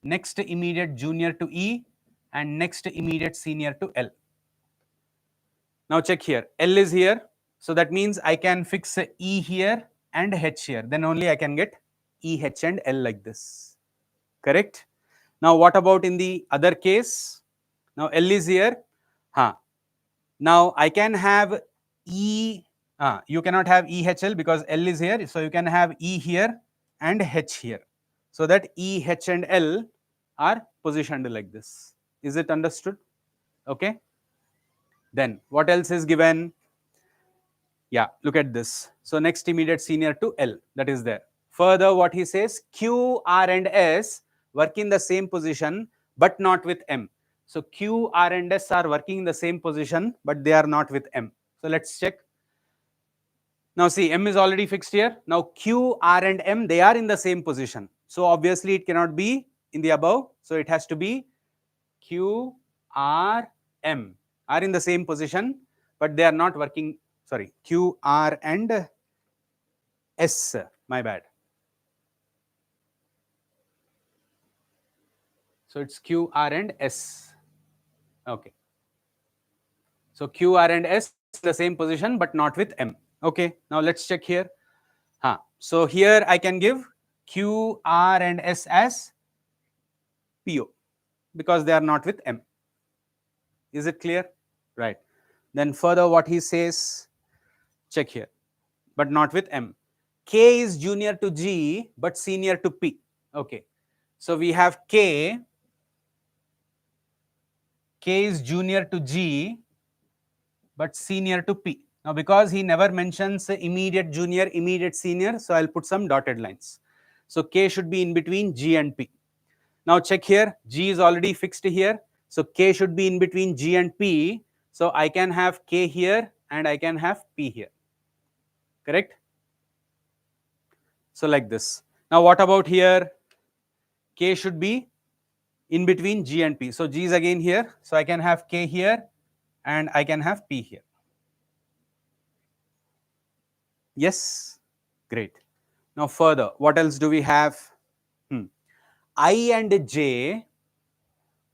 next immediate junior to E, and next immediate senior to L. Now check here, L is here. So that means I can fix E here and H here. Then only I can get E, H and L like this. Correct? Now what about in the other case? Now L is here. Now I can have E, you cannot have EHL because L is here. So you can have E here and H here. So that E, H and L are positioned like this. Is it understood? Okay. Then what else is given? Yeah, look at this. So next immediate senior to L, that is there. Further, what he says, Q, R and S work in the same position but not with M. So Q, R and S are working in the same position but they are not with M. So let's check. Now see, M is already fixed here. Now Q, R and M, they are in the same position. So obviously it cannot be in the above. So it has to be Q, R, M are in the same position but they are not working. Sorry, Q, R and S, my bad. So it's Q, R and S. Okay. So Q, R and S the same position but not with M. Okay. Now let's check here. So here I can give Q, R and S as PO because they are not with M. Is it clear? Right. Then further what he says, check here, but not with M. K is junior to G but senior to P. Okay. So we have K is junior to G but senior to P. Now because he never mentions immediate junior, immediate senior, so I'll put some dotted lines. So K should be in between G and P. Now check here, G is already fixed here. So K should be in between G and P. So I can have K here and I can have P here. Correct? So like this. Now what about here? K should be in between G and P. So G is again here. So I can have K here and I can have P here. Yes? Great. Now further, what else do we have? I and J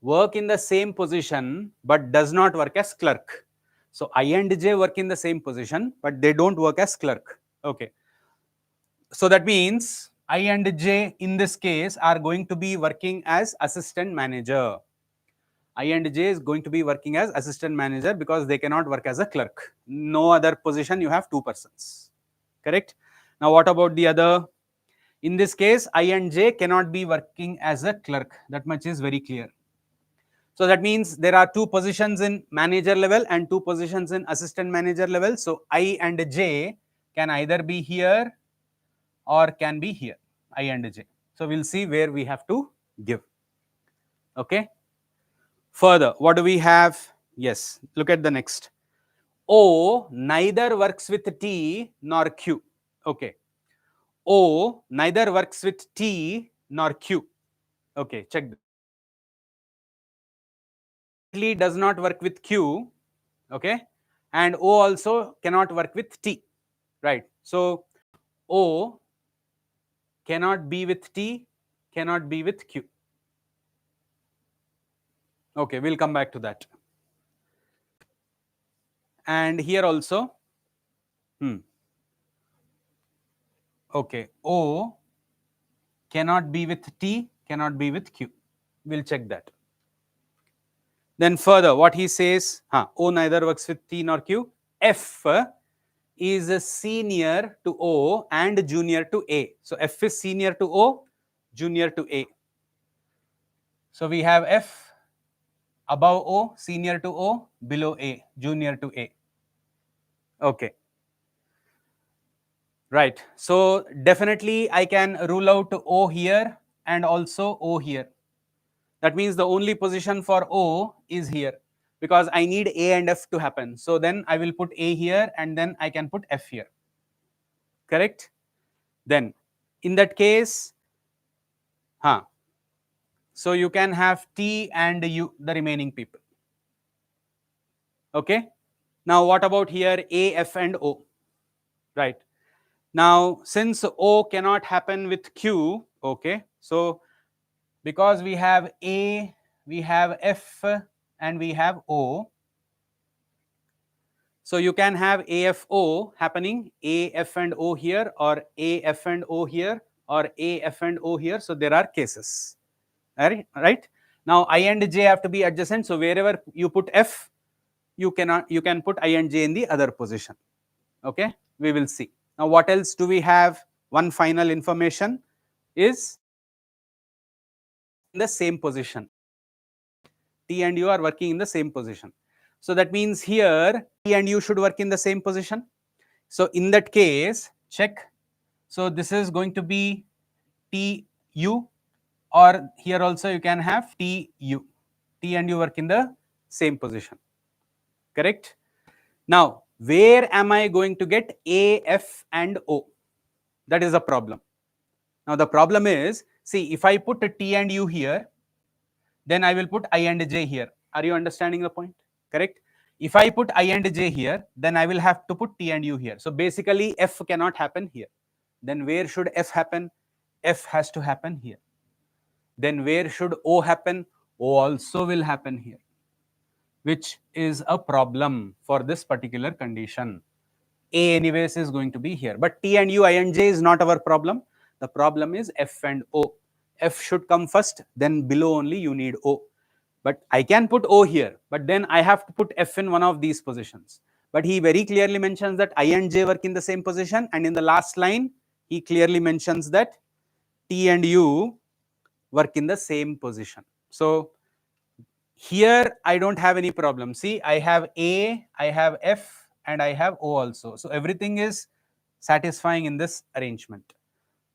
work in the same position but does not work as clerk. So I and J work in the same position but they don't work as clerk. Okay. So that means I and J in this case are going to be working as assistant manager. I and J is going to be working as assistant manager because they cannot work as a clerk. No other position you have two persons. Correct? Now what about the other? In this case, I and J cannot be working as a clerk. That much is very clear. So that means there are two positions in manager level and two positions in assistant manager level. So I and J can either be here or can be here, I and J. So we'll see where we have to give. Okay. Further, what do we have? Yes, look at the next. O neither works with T nor Q. Okay. O neither works with T nor Q. Okay, check this. Does not work with Q. Okay. And O also cannot work with T. Right. So O cannot be with T, cannot be with Q. Okay, we'll come back to that. And here also, okay, O cannot be with T, cannot be with Q. We'll check that. Then further, what he says, O neither works with T nor Q. F is a senior to O and junior to A. So F is senior to O, junior to A. So we have F above O, senior to O, below A, junior to A. Okay. Right. So definitely I can rule out O here and also O here. That means the only position for O is here because I need A and F to happen. So then I will put A here and then I can put F here. Correct? Then in that case, so you can have T and U, the remaining people. Okay. Now what about here A, F and O? Right. Now since O cannot happen with Q, okay, so because we have A, we have F and we have O, so you can have AFO happening, AF and O here or AF and O here or AF and O here. So there are cases, right? Now I and J have to be adjacent. So wherever you put F, you can put I and J in the other position. Okay, we will see. Now what else do we have? One final information is in the same position. T and U are working in the same position. So that means here T and U should work in the same position. So in that case, check. So this is going to be TU, or here also you can have TU. T and U work in the same position. Correct? Now, where am I going to get A, F and O? That is a problem. Now the problem is, see, if I put a T and U here, then I will put I and J here. Are you understanding the point? Correct? If I put I and J here, then I will have to put T and U here. So basically F cannot happen here. Then where should F happen? F has to happen here. Then where should O happen? O also will happen here, which is a problem for this particular condition. A anyways is going to be here, but T and U, I and J is not our problem. The problem is F and O. F should come first, then below only you need O. But I can put O here, but then I have to put F in one of these positions. But he very clearly mentions that I and J work in the same position, and in the last line, he clearly mentions that T and U work in the same position. So here I don't have any problem. See, I have A, I have F, and I have O also. So everything is satisfying in this arrangement.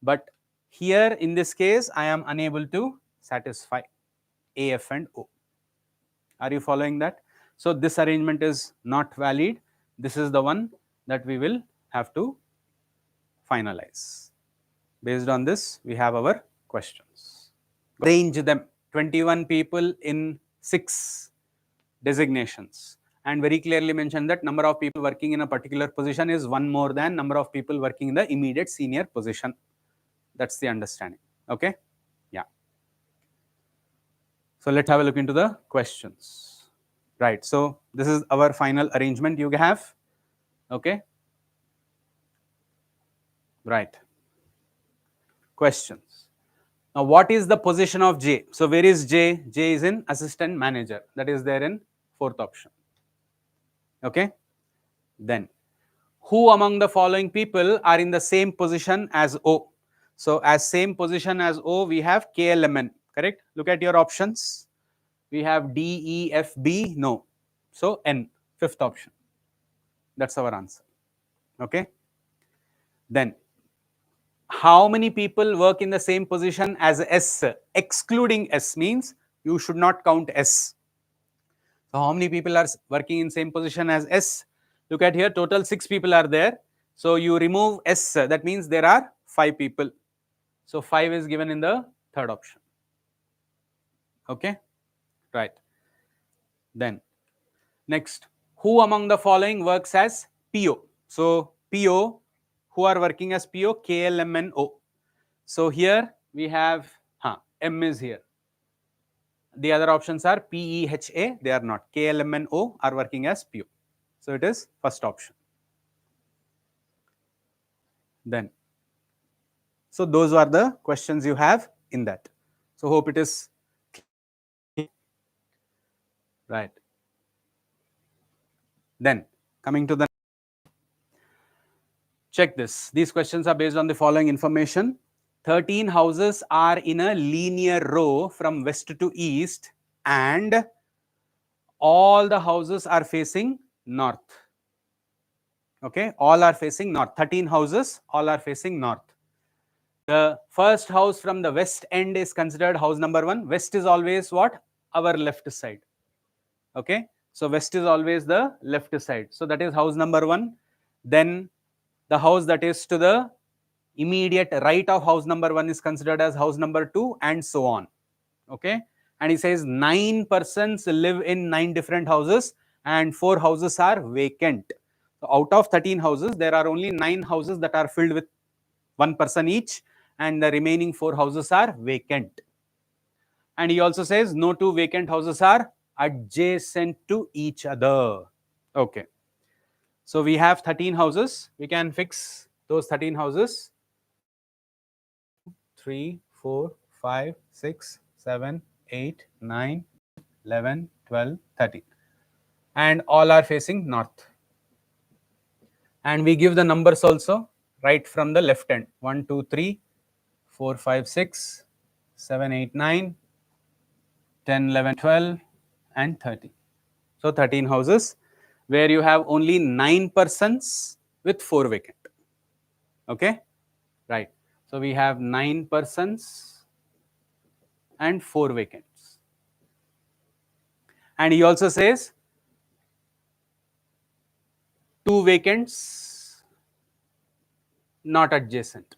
But here in this case, I am unable to satisfy A, F, and O. Are you following that? So this arrangement is not valid. This is the one that we will have to finalize. Based on this, we have our questions. Arrange them. 21 people in 6 designations, and very clearly mentioned that number of people working in a particular position is one more than number of people working in the immediate senior position. That's the understanding. Okay. Yeah. So let's have a look into the questions. Right. So this is our final arrangement you have. Okay. Right. Questions. Now, what is the position of J? So where is J? J is in assistant manager. That is there in 4th option. Okay. Then, who among the following people are in the same position as O? So as same position as O, we have KLMN. Correct. Look at your options. We have D, E, F, B. No. So N, 5th option. That's our answer. Okay. Then, how many people work in the same position as S? Excluding S means you should not count S. So how many people are working in same position as S? Look at here, total 6 people are there. So you remove S, that means there are 5 people. So 5 is given in the 3rd option. Okay, right. Then next, who among the following works as PO? So PO, who are working as PO? KLMNO. So here we have M is here. The other options are PEHA, they are not. KLMNO are working as PO. So it is first option. Then, so those are the questions you have in that. So hope it is right. Then coming to the check this. These questions are based on the following information. 13 houses are in a linear row from west to east, and all the houses are facing north. Okay, all are facing north. 13 houses, all are facing north. The first house from the west end is considered house number 1. West is always what? Our left side. Okay, so west is always the left side. So that is house number 1. Then the house that is to the immediate right of house number 1 is considered as house number 2, and so on. Okay, and he says 9 persons live in 9 different houses and 4 houses are vacant. So out of 13 houses, there are only 9 houses that are filled with 1 person each, and the remaining 4 houses are vacant. And he also says no 2 vacant houses are adjacent to each other. Okay, so we have 13 houses. We can fix those 13 houses. 3, 4, 5, 6, 7, 8, 9, 11, 12, 13. And all are facing north. And we give the numbers also right from the left end. 1, 2, 3, 4, 5, 6, 7, 8, 9, 10, 11, 12, and 13. So 13 houses where you have only 9 persons with 4 vacant. Okay, right. So we have 9 persons and 4 vacants. And he also says 2 vacants not adjacent.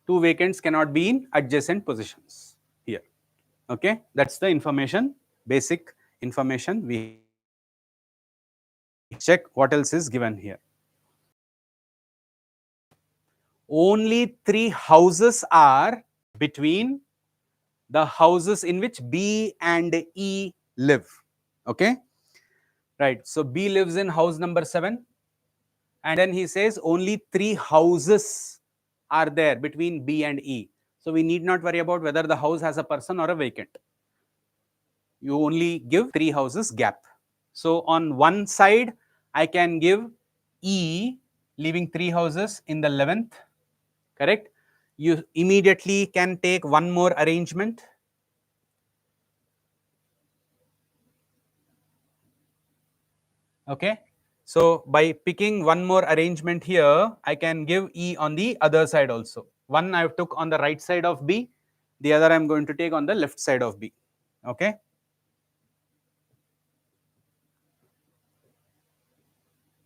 2 vacants cannot be in adjacent positions here. Okay, that's the information, basic information. We check what else is given here. Only 3 houses are between the houses in which B and E live. Okay, right. So B lives in house number 7, and then he says only 3 houses are there between B and E. So we need not worry about whether the house has a person or a vacant. You only give 3 houses gap. So on one side, I can give E, leaving 3 houses in the 11th, correct? You immediately can take one more arrangement. Okay, so by picking one more arrangement here, I can give E on the other side also. One I took on the right side of B, the other I am going to take on the left side of B. Okay.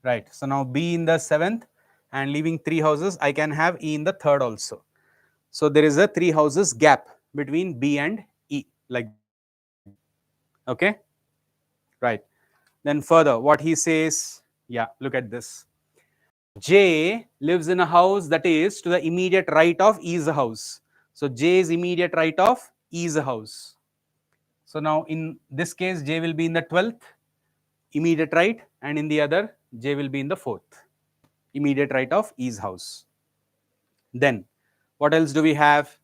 Right. So now B in the 7th and leaving 3 houses, I can have E in the 3rd also. So there is a 3 houses gap between B and E, like, okay. Right. Then further, what he says, yeah, look at this. J lives in a house that is to the immediate right of E's house. So J is immediate right of E's house. So now in this case, J will be in the 12th, immediate right, and in the other, J will be in the 4th, immediate right of E's house. Then what else do we have?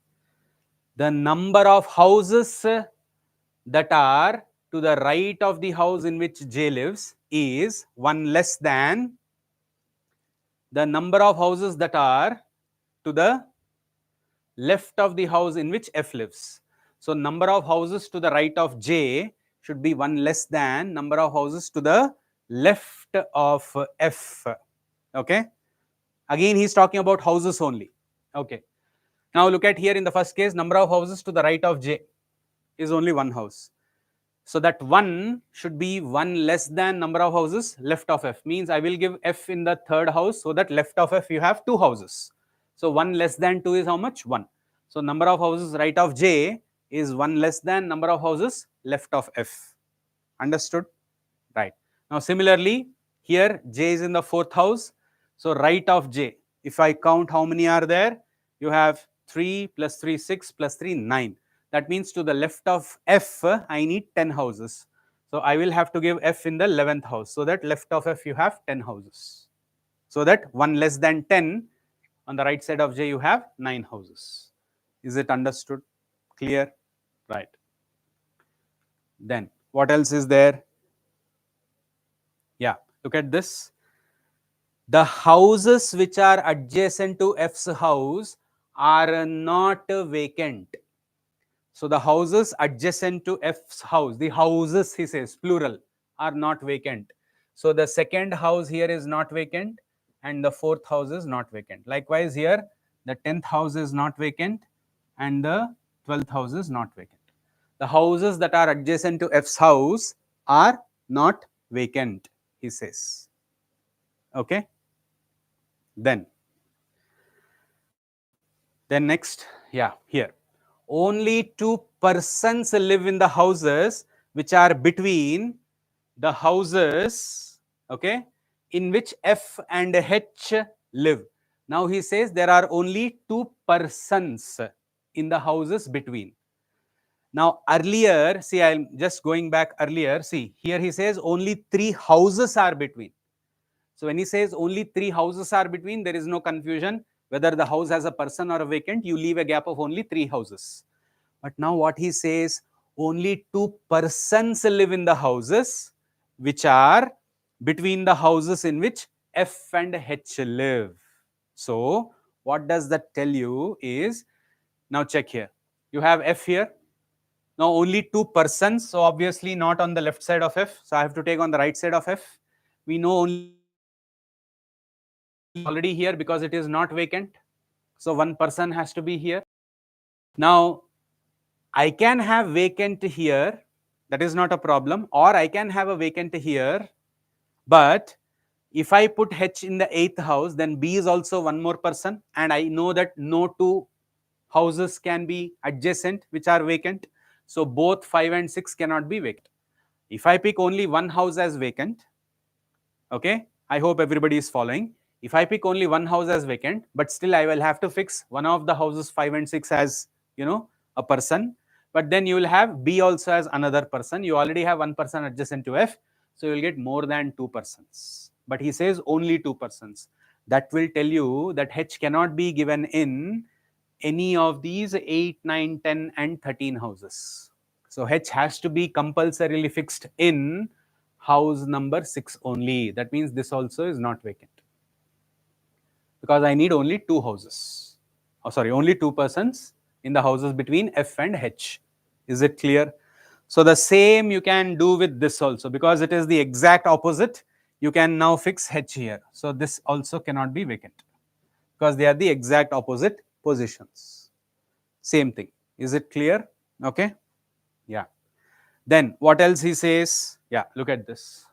The number of houses that are to the right of the house in which J lives is 1 less than the number of houses that are to the left of the house in which F lives. So number of houses to the right of J should be 1 less than number of houses to the left of F. Okay. Again, he is talking about houses only. Okay. Now look at here in the first case, number of houses to the right of J is only 1 house. So that 1 should be 1 less than number of houses left of F. Means I will give F in the 3rd house, so that left of F you have 2 houses. So 1 less than 2 is how much? 1. So number of houses right of J is 1 less than number of houses left of F. Understood? Right. Now similarly, here J is in the 4th house. So right of J, if I count how many are there, you have 3 plus 3, 6 plus 3, 9. That means to the left of F, I need 10 houses. So I will have to give F in the 11th house. So that left of F, you have 10 houses. So that 1 less than 10, on the right side of J, you have 9 houses. Is it understood? Clear? Right. Then what else is there? Yeah, look at this. The houses which are adjacent to F's house are not vacant. So the houses adjacent to F's house, the houses he says, plural, are not vacant. So the second house here is not vacant and the fourth house is not vacant. Likewise here, the 10th house is not vacant and the 12th house is not vacant. The houses that are adjacent to F's house are not vacant, he says. Okay. Then next, yeah, here. Only two persons live in the houses which are between the houses, okay, in which F and H live. Now he says there are only two persons in the houses between. Now earlier, see, I'm just going back earlier, see, here he says only three houses are between. So when he says only three houses are between, there is no confusion whether the house has a person or a vacant, you leave a gap of only three houses. But now what he says, only two persons live in the houses which are between the houses in which F and H live. So what does that tell you is, now check here, you have F here. Now only two persons, so obviously not on the left side of F, so I have to take on the right side of F. We know only already here because it is not vacant, so one person has to be here. Now I can have vacant here, that is not a problem, or I can have a vacant here, but if I put H in the 8th house, then B is also one more person, and I know that no two houses can be adjacent which are vacant, so both 5 and 6 cannot be vacant. If I pick only one house as vacant, okay, I hope everybody is following. If I pick only one house as vacant, but still I will have to fix one of the houses 5 and 6 as, you know, a person, but then you will have B also as another person. You already have one person adjacent to F, so you will get more than two persons. But he says only two persons. That will tell you that H cannot be given in any of these 8, 9, 10 and 13 houses. So H has to be compulsorily fixed in house number 6 only. That means this also is not vacant, because I need only two houses. Oh, sorry, only two persons in the houses between F and H. Is it clear? So the same you can do with this also, because it is the exact opposite. You can now fix H here. So this also cannot be vacant because they are the exact opposite positions. Same thing. Is it clear? Okay. Yeah. Then what else he says? Yeah, look at this.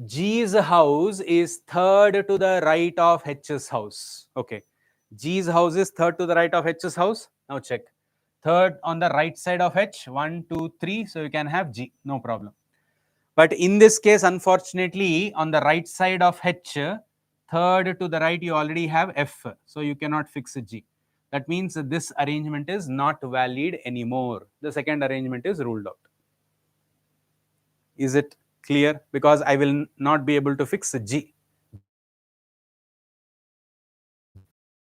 G's house is third to the right of H's house. Okay. G's house is third to the right of H's house. Now check. Third on the right side of H. 1, 2, 3. So you can have G. No problem. But in this case, unfortunately, on the right side of H, third to the right, you already have F. So you cannot fix a G. That means this arrangement is not valid anymore. The second arrangement is ruled out. Is it clear? Because I will not be able to fix a G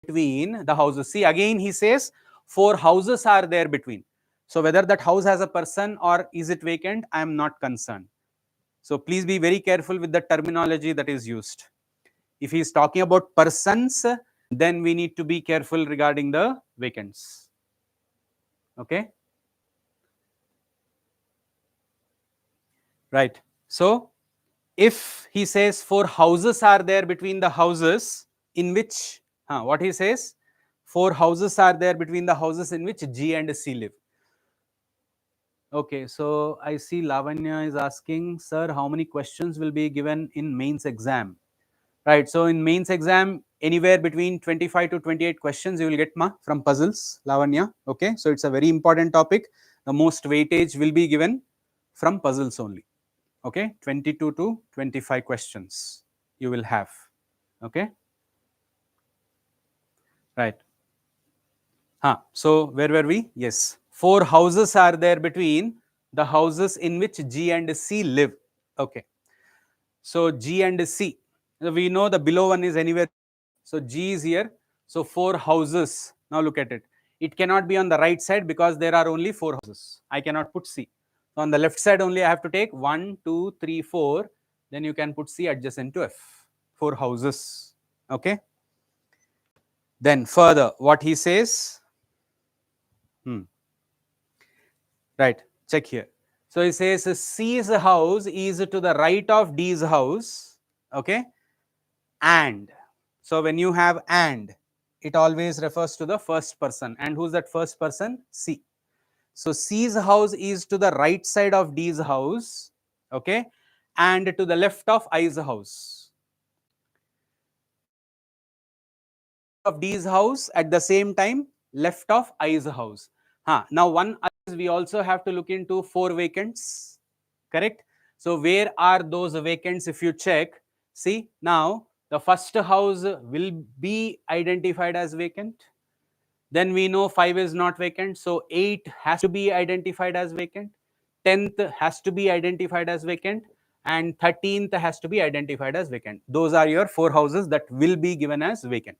between the houses. See, again he says 4 houses are there between. So whether that house has a person or is it vacant, I am not concerned. So please be very careful with the terminology that is used. If he is talking about persons, then we need to be careful regarding the vacants. Okay. Right. So if he says 4 houses are there between the houses in which, what he says, 4 houses are there between the houses in which G and C live. Okay, so I see Lavanya is asking, sir, how many questions will be given in mains exam? Right, so in mains exam, anywhere between 25 to 28 questions you will get from puzzles, Lavanya. Okay, so it's a very important topic. The most weightage will be given from puzzles only. Okay, 22 to 25 questions you will have. Okay, right. So where were we? Yes, 4 houses are there between the houses in which G and C live. Okay, so G and C, we know the below one is anywhere. So G is here. So 4 houses. Now look at it. It cannot be on the right side because there are only 4 houses. I cannot put C. So on the left side only I have to take 1, 2, 3, 4. Then you can put C adjacent to F. 4 houses. Okay. Then further, what he says. Right. Check here. So he says C's house is to the right of D's house. Okay. And so when you have and, it always refers to the first person. And who's that first person? C. So C's house is to the right side of D's house. Okay. And to the left of I's house. Of D's house at the same time left of I's house. Now one is we also have to look into 4 vacants, correct? So where are those vacants? If you check, see now the first house will be identified as vacant. Then we know 5 is not vacant, so 8 has to be identified as vacant. 10th has to be identified as vacant, and 13th has to be identified as vacant. Those are your 4 houses that will be given as vacant.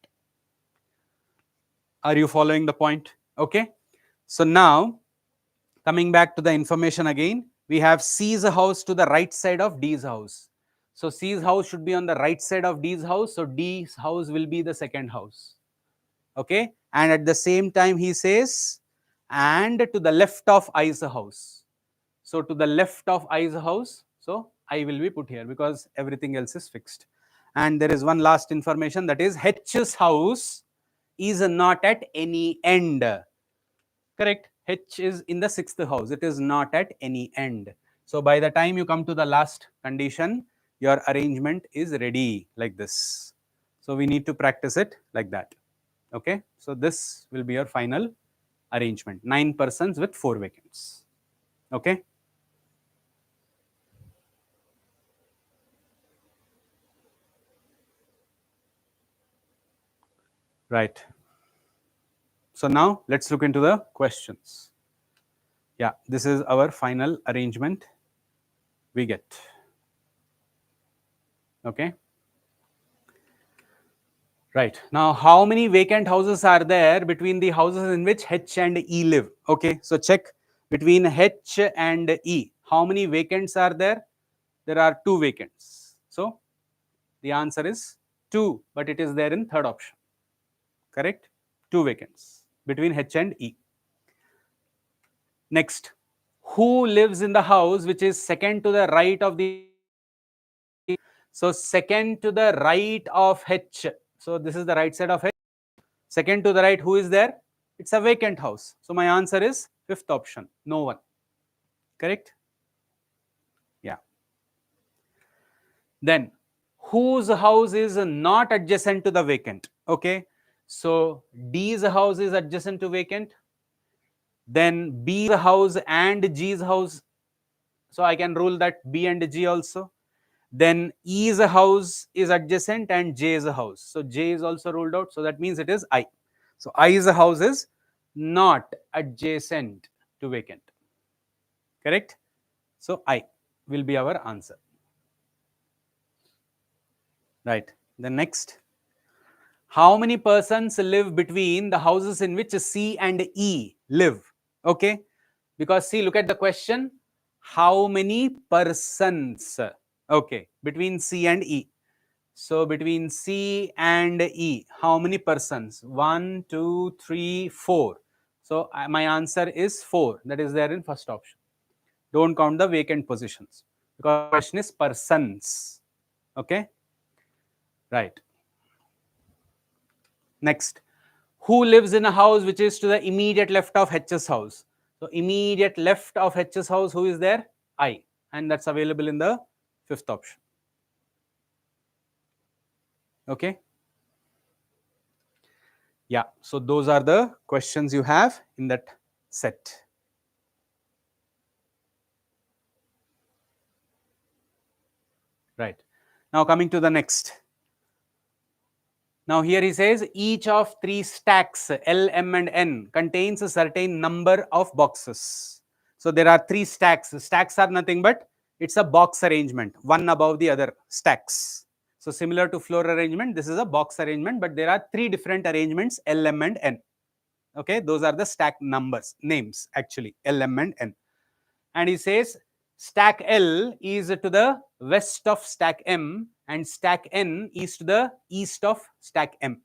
Are you following the point? Okay. So now coming back to the information again, we have C's house to the right side of D's house. So C's house should be on the right side of D's house. So D's house will be the second house. Okay. And at the same time he says, and to the left of I's house. So to the left of I's house. So I will be put here because everything else is fixed. And there is one last information, that is H's house is not at any end. Correct. H is in the 6th house. It is not at any end. So by the time you come to the last condition, your arrangement is ready like this. So we need to practice it like that. Okay. So this will be your final arrangement. 9 persons with 4 vacants. Okay. Right. So now let's look into the questions. Yeah, this is our final arrangement we get. Okay. Right. Now, how many vacant houses are there between the houses in which H and E live? Okay. So check between H and E. How many vacants are there? There are 2 vacants. So the answer is 2, but it is there in third option. Correct? 2 vacants between H and E. Next, who lives in the house which is second to the right of the... So second to the right of H. So this is the right side of H. Second to the right, who is there? It's a vacant house. So my answer is 5th option, no one. Correct? Yeah. Then whose house is not adjacent to the vacant? Okay. So D's house is adjacent to vacant. Then B's house and G's house. So I can rule that B and G also. Then E's house is adjacent and J's house. So J is also ruled out. So that means it is I. So I's house is not adjacent to vacant. Correct? So I will be our answer. Right. The next. How many persons live between the houses in which C and E live? Okay. Because see, look at the question. How many persons? Okay. Between C and E. So between C and E, how many persons? 1, 2, 3, 4. So my answer is 4. That is there in first option. Don't count the vacant positions because the question is persons. Okay. Right. Next, who lives in a house which is to the immediate left of H's house? So immediate left of H's house, who is there? I. And that's available in the 5th option. Okay. Yeah, so those are the questions you have in that set. Right. Now coming to the next. Now here he says each of 3 stacks L, M and N contains a certain number of boxes. So there are 3 stacks. Stacks are nothing but it's a box arrangement, one above the other stacks. So similar to floor arrangement, this is a box arrangement, but there are 3 different arrangements L, M and N. Okay, those are the stack numbers, names actually, L, M and N. And he says stack L is to the west of stack M and stack N is to the east of stack M.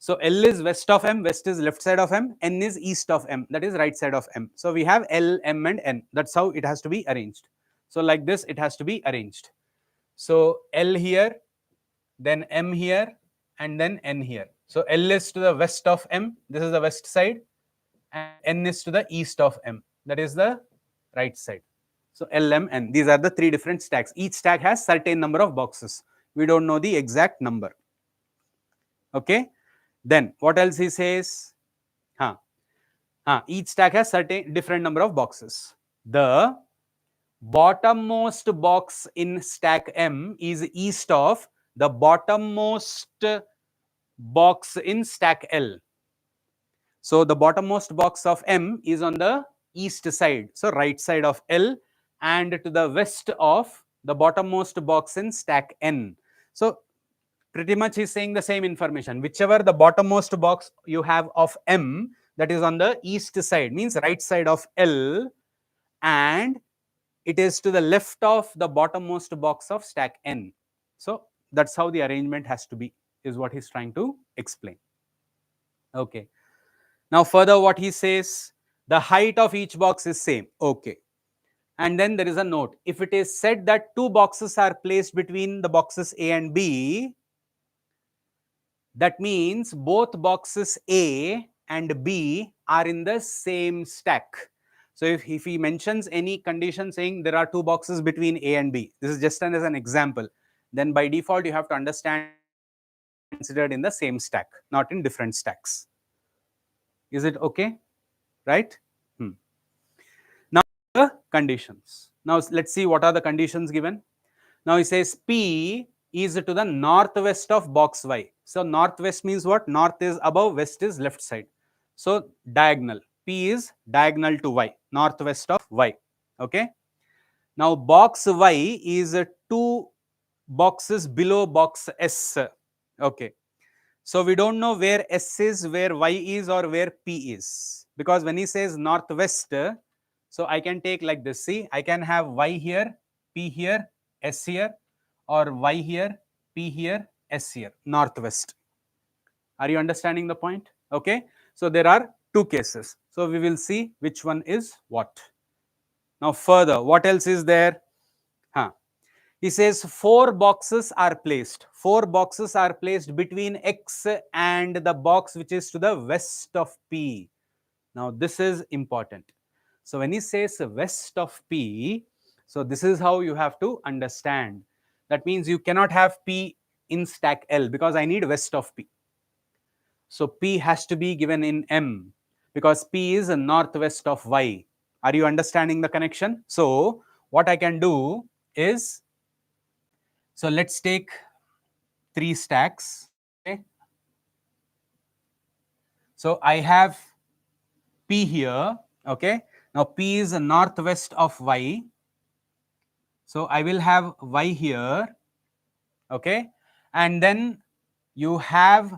So L is west of M, west is left side of M, N is east of M, that is right side of M. So we have L, M and N. That's how it has to be arranged. So like this it has to be arranged. So L here, then M here, and then N here. So L is to the west of M, this is the west side, and N is to the east of M, that is the right side. So L, M, N, these are the three different stacks. Each stack has certain number of boxes. We don't know the exact number. Okay. Then what else he says? Each stack has certain different number of boxes. The bottommost box in stack M is east of the bottommost box in stack L. So the bottommost box of M is on the east side, so right side of L, and to the west of the bottommost box in stack N. So pretty much he's saying the same information. Whichever the bottommost box you have of M, that is on the east side, means right side of L, and it is to the left of the bottommost box of stack N. So that's how the arrangement has to be, is what he's trying to explain. Okay. Now further what he says, the height of each box is same. Okay. And then there is a note. If it is said that two boxes are placed between the boxes A and B, that means both boxes A and B are in the same stack. So if he mentions any condition saying there are two boxes between A and B, this is just as an example, then by default you have to understand considered in the same stack, not in different stacks. Is it okay? Right? Now the conditions. Now let's see what are the conditions given. Now he says P is to the northwest of box Y. So northwest means what? North is above, west is left side. So diagonal. P is diagonal to Y, northwest of Y. Okay. Now box Y is two boxes below box S. Okay. So we don't know where S is, where Y is, or where P is. Because when he says northwest, so I can take like this. See, I can have Y here, P here, S here, or Y here, P here, S here, northwest. Are you understanding the point? Okay. So there are two cases. So we will see which one is what. Now further, what else is there? He says four boxes are placed. Four boxes are placed between X and the box which is to the west of P. Now this is important. So when he says west of P, so this is how you have to understand. That means you cannot have P in stack L because I need west of P. So P has to be given in M because P is northwest of Y. Are you understanding the connection? So what I can do is, so let's take three stacks. Okay. So I have P here. Okay. Now P is northwest of Y. So I will have Y here. Okay. And then you have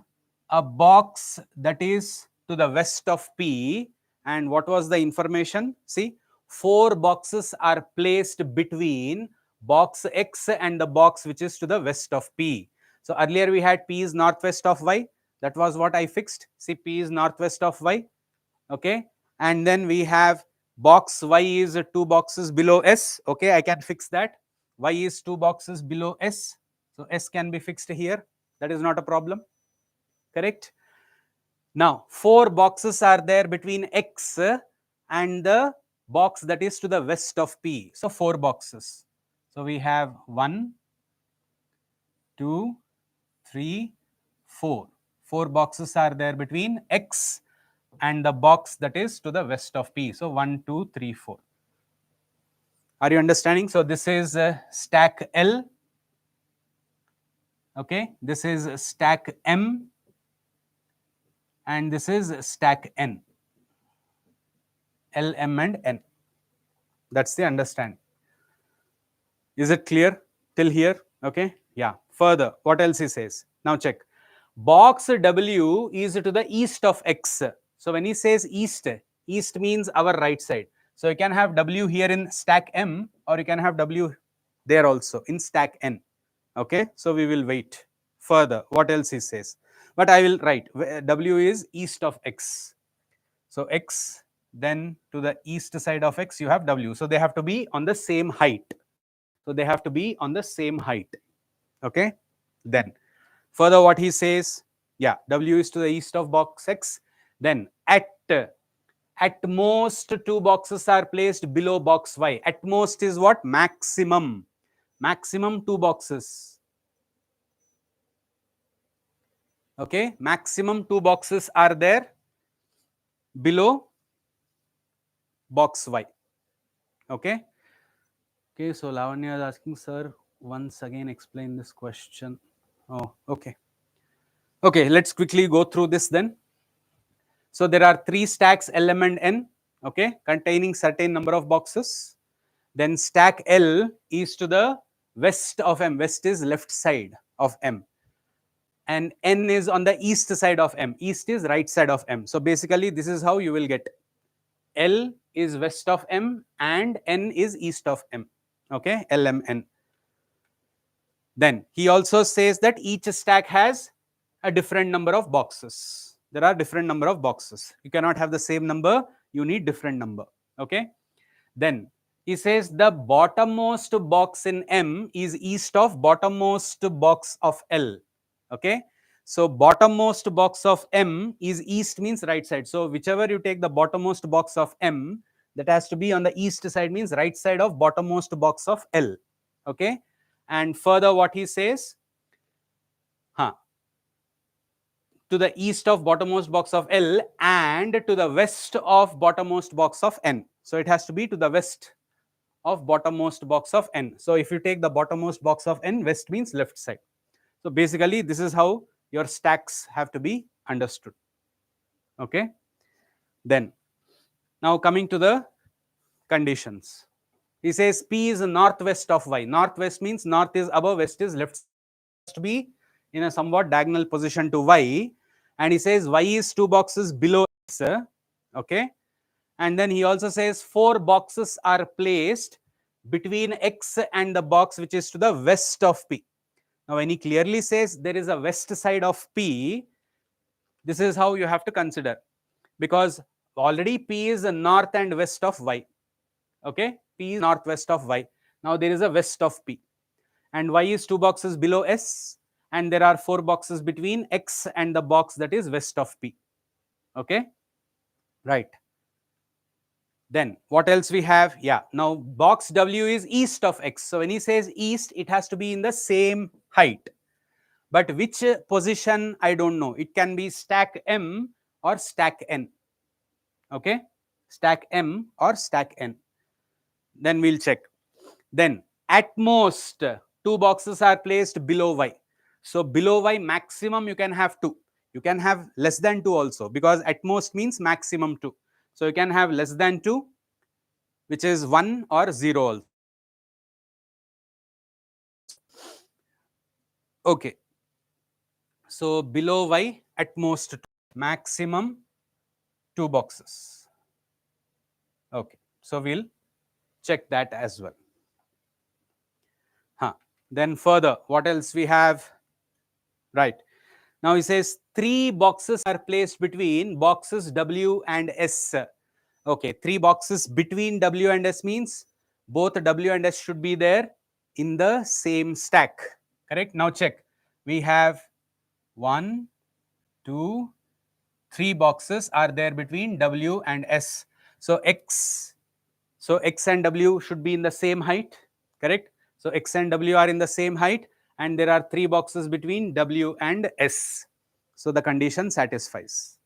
a box that is to the west of P. And what was the information? See, four boxes are placed between box X and the box which is to the west of P. So earlier we had P is northwest of Y. That was what I fixed. See, P is northwest of Y. Okay. And then we have box Y is two boxes below S. Okay, I can fix that. Y is two boxes below S. So S can be fixed here. That is not a problem. Correct? Now, four boxes are there between X and the box that is to the west of P. So, four boxes. So, we have 1, 2, 3, 4. Four boxes are there between X and the box that is to the west of P. So, 1, 2, 3, 4. Are you understanding? So, this is stack L. Okay, this is stack M. And this is stack N. L, M and N. That's the understanding. Is it clear till here? Okay. Yeah. Further, what else he says? Now check. Box W is to the east of X. So when he says east, east means our right side. So you can have W here in stack M, or you can have W there also in stack N. Okay. So we will wait. Further, what else he says? but I will write W is east of X. So X, then to the east side of X you have W. So they have to be on the same height. So they have to be on the same height. Okay. Then further what he says, yeah, W is to the east of box X. Then at most 2 boxes are placed below box Y. At most is what? Maximum. Maximum 2 boxes. Okay. Maximum 2 boxes are there below box Y. Okay. Okay. So Lavanya is asking, sir, once again explain this question. Oh, okay. Okay. Let's quickly go through this then. So there are 3 stacks L, M and N, okay, containing certain number of boxes. Then stack L is to the west of M. West is left side of M. And N is on the east side of M. East is right side of M. So basically this is how you will get L is west of M and N is east of M. Okay, L, M, N. Then he also says that each stack has a different number of boxes. There are different number of boxes. You cannot have the same number. You need different number. Okay. Then he says the bottommost box in M is east of bottommost box of L. Okay. So bottommost box of M is east means right side. So whichever you take the bottommost box of M, that has to be on the east side means right side of bottommost box of L. Okay. And further what he says, to the east of bottommost box of L and to the west of bottommost box of N. So it has to be to the west of bottommost box of N. So if you take the bottommost box of N, west means left side. So basically this is how your stacks have to be understood. Okay. Then now coming to the conditions. He says P is northwest of Y. Northwest means north is above, west is left side. So it has to be in a somewhat diagonal position to Y. And he says Y is 2 boxes below X. Okay. And then he also says 4 boxes are placed between X and the box which is to the west of P. Now when he clearly says there is a west side of P, this is how you have to consider, because already P is the north and west of Y. Okay, P is northwest of Y. Now there is a west of P, and Y is 2 boxes below S, and there are 4 boxes between X and the box that is west of P. Okay, right. Then what else we have? Yeah, now box W is east of X. So when he says east, it has to be in the same height. But which position, I don't know. It can be stack M or stack N. Okay, stack M or stack N. Then we'll check. Then at most 2 boxes are placed below Y. So below Y maximum you can have 2. You can have less than 2 also, because at most means maximum 2. So you can have less than 2, which is 1 or 0 also. Okay. So below Y at most 2, maximum 2 boxes. Okay. So we'll check that as well. Then further, what else we have? Right. Now he says 3 boxes are placed between boxes W and S. Okay, 3 boxes between W and S means both W and S should be there in the same stack. Correct? Now check. We have 1, 2, 3 boxes are there between W and S. So X and W should be in the same height. Correct? So X and W are in the same height, and there are 3 boxes between W and S. So the condition satisfies.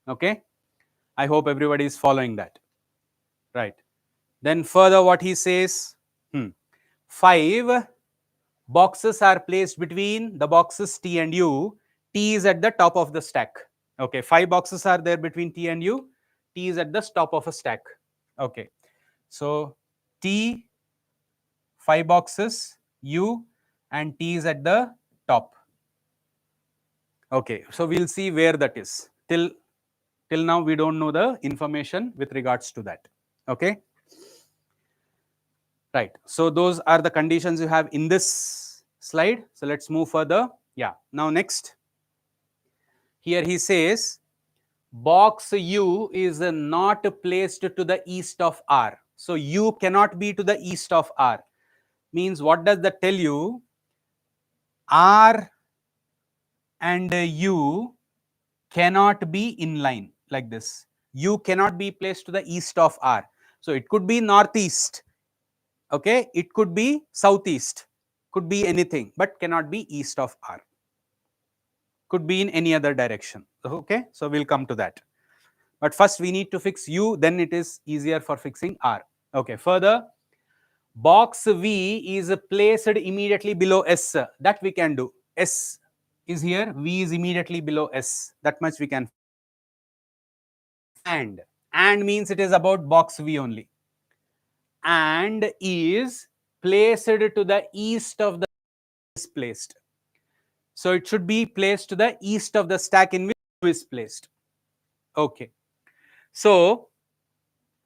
Okay, I hope everybody is following that. Right. Then further what he says, 5 boxes are placed between the boxes T and U. T is at the top of the stack. Okay, 5 boxes are there between T and U. T is at the top of a stack. Okay, so T, 5 boxes, U, and T is at the top. Okay, so we'll see where that is. Till now we don't know the information with regards to that. Okay, right. So those are the conditions you have in this slide. So let's move further. Yeah, now next, Here he says box U is not placed to the east of R. So U cannot be to the east of R. Means what does that tell you? R and U cannot be in line like this. U cannot be placed to the east of R. So it could be northeast, okay, it could be southeast, could be anything, but cannot be east of R. Could be in any other direction. Okay, so we'll come to that. But first we need to fix U, then it is easier for fixing R. Okay, further, box V is placed immediately below S. That we can do. S is here, V is immediately below S. That much we can. And means it is about box V only. And is placed to the east of the is placed. So it should be placed to the east of the stack in which U is placed. Okay. So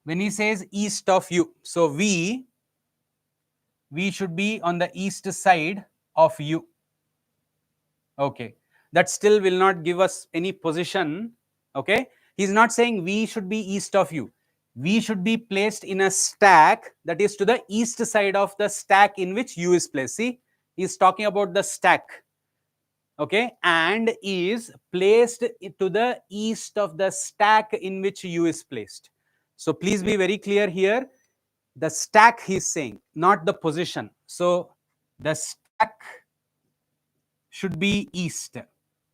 when he says east of U, so V should be on the east side of U. Okay. That still will not give us any position. Okay. He's not saying V should be east of U. V should be placed in a stack that is to the east side of the stack in which U is placed. See, he's talking about the stack. Okay, and is placed to the east of the stack in which U is placed. So please be very clear here. The stack he's saying, not the position. So the stack should be east,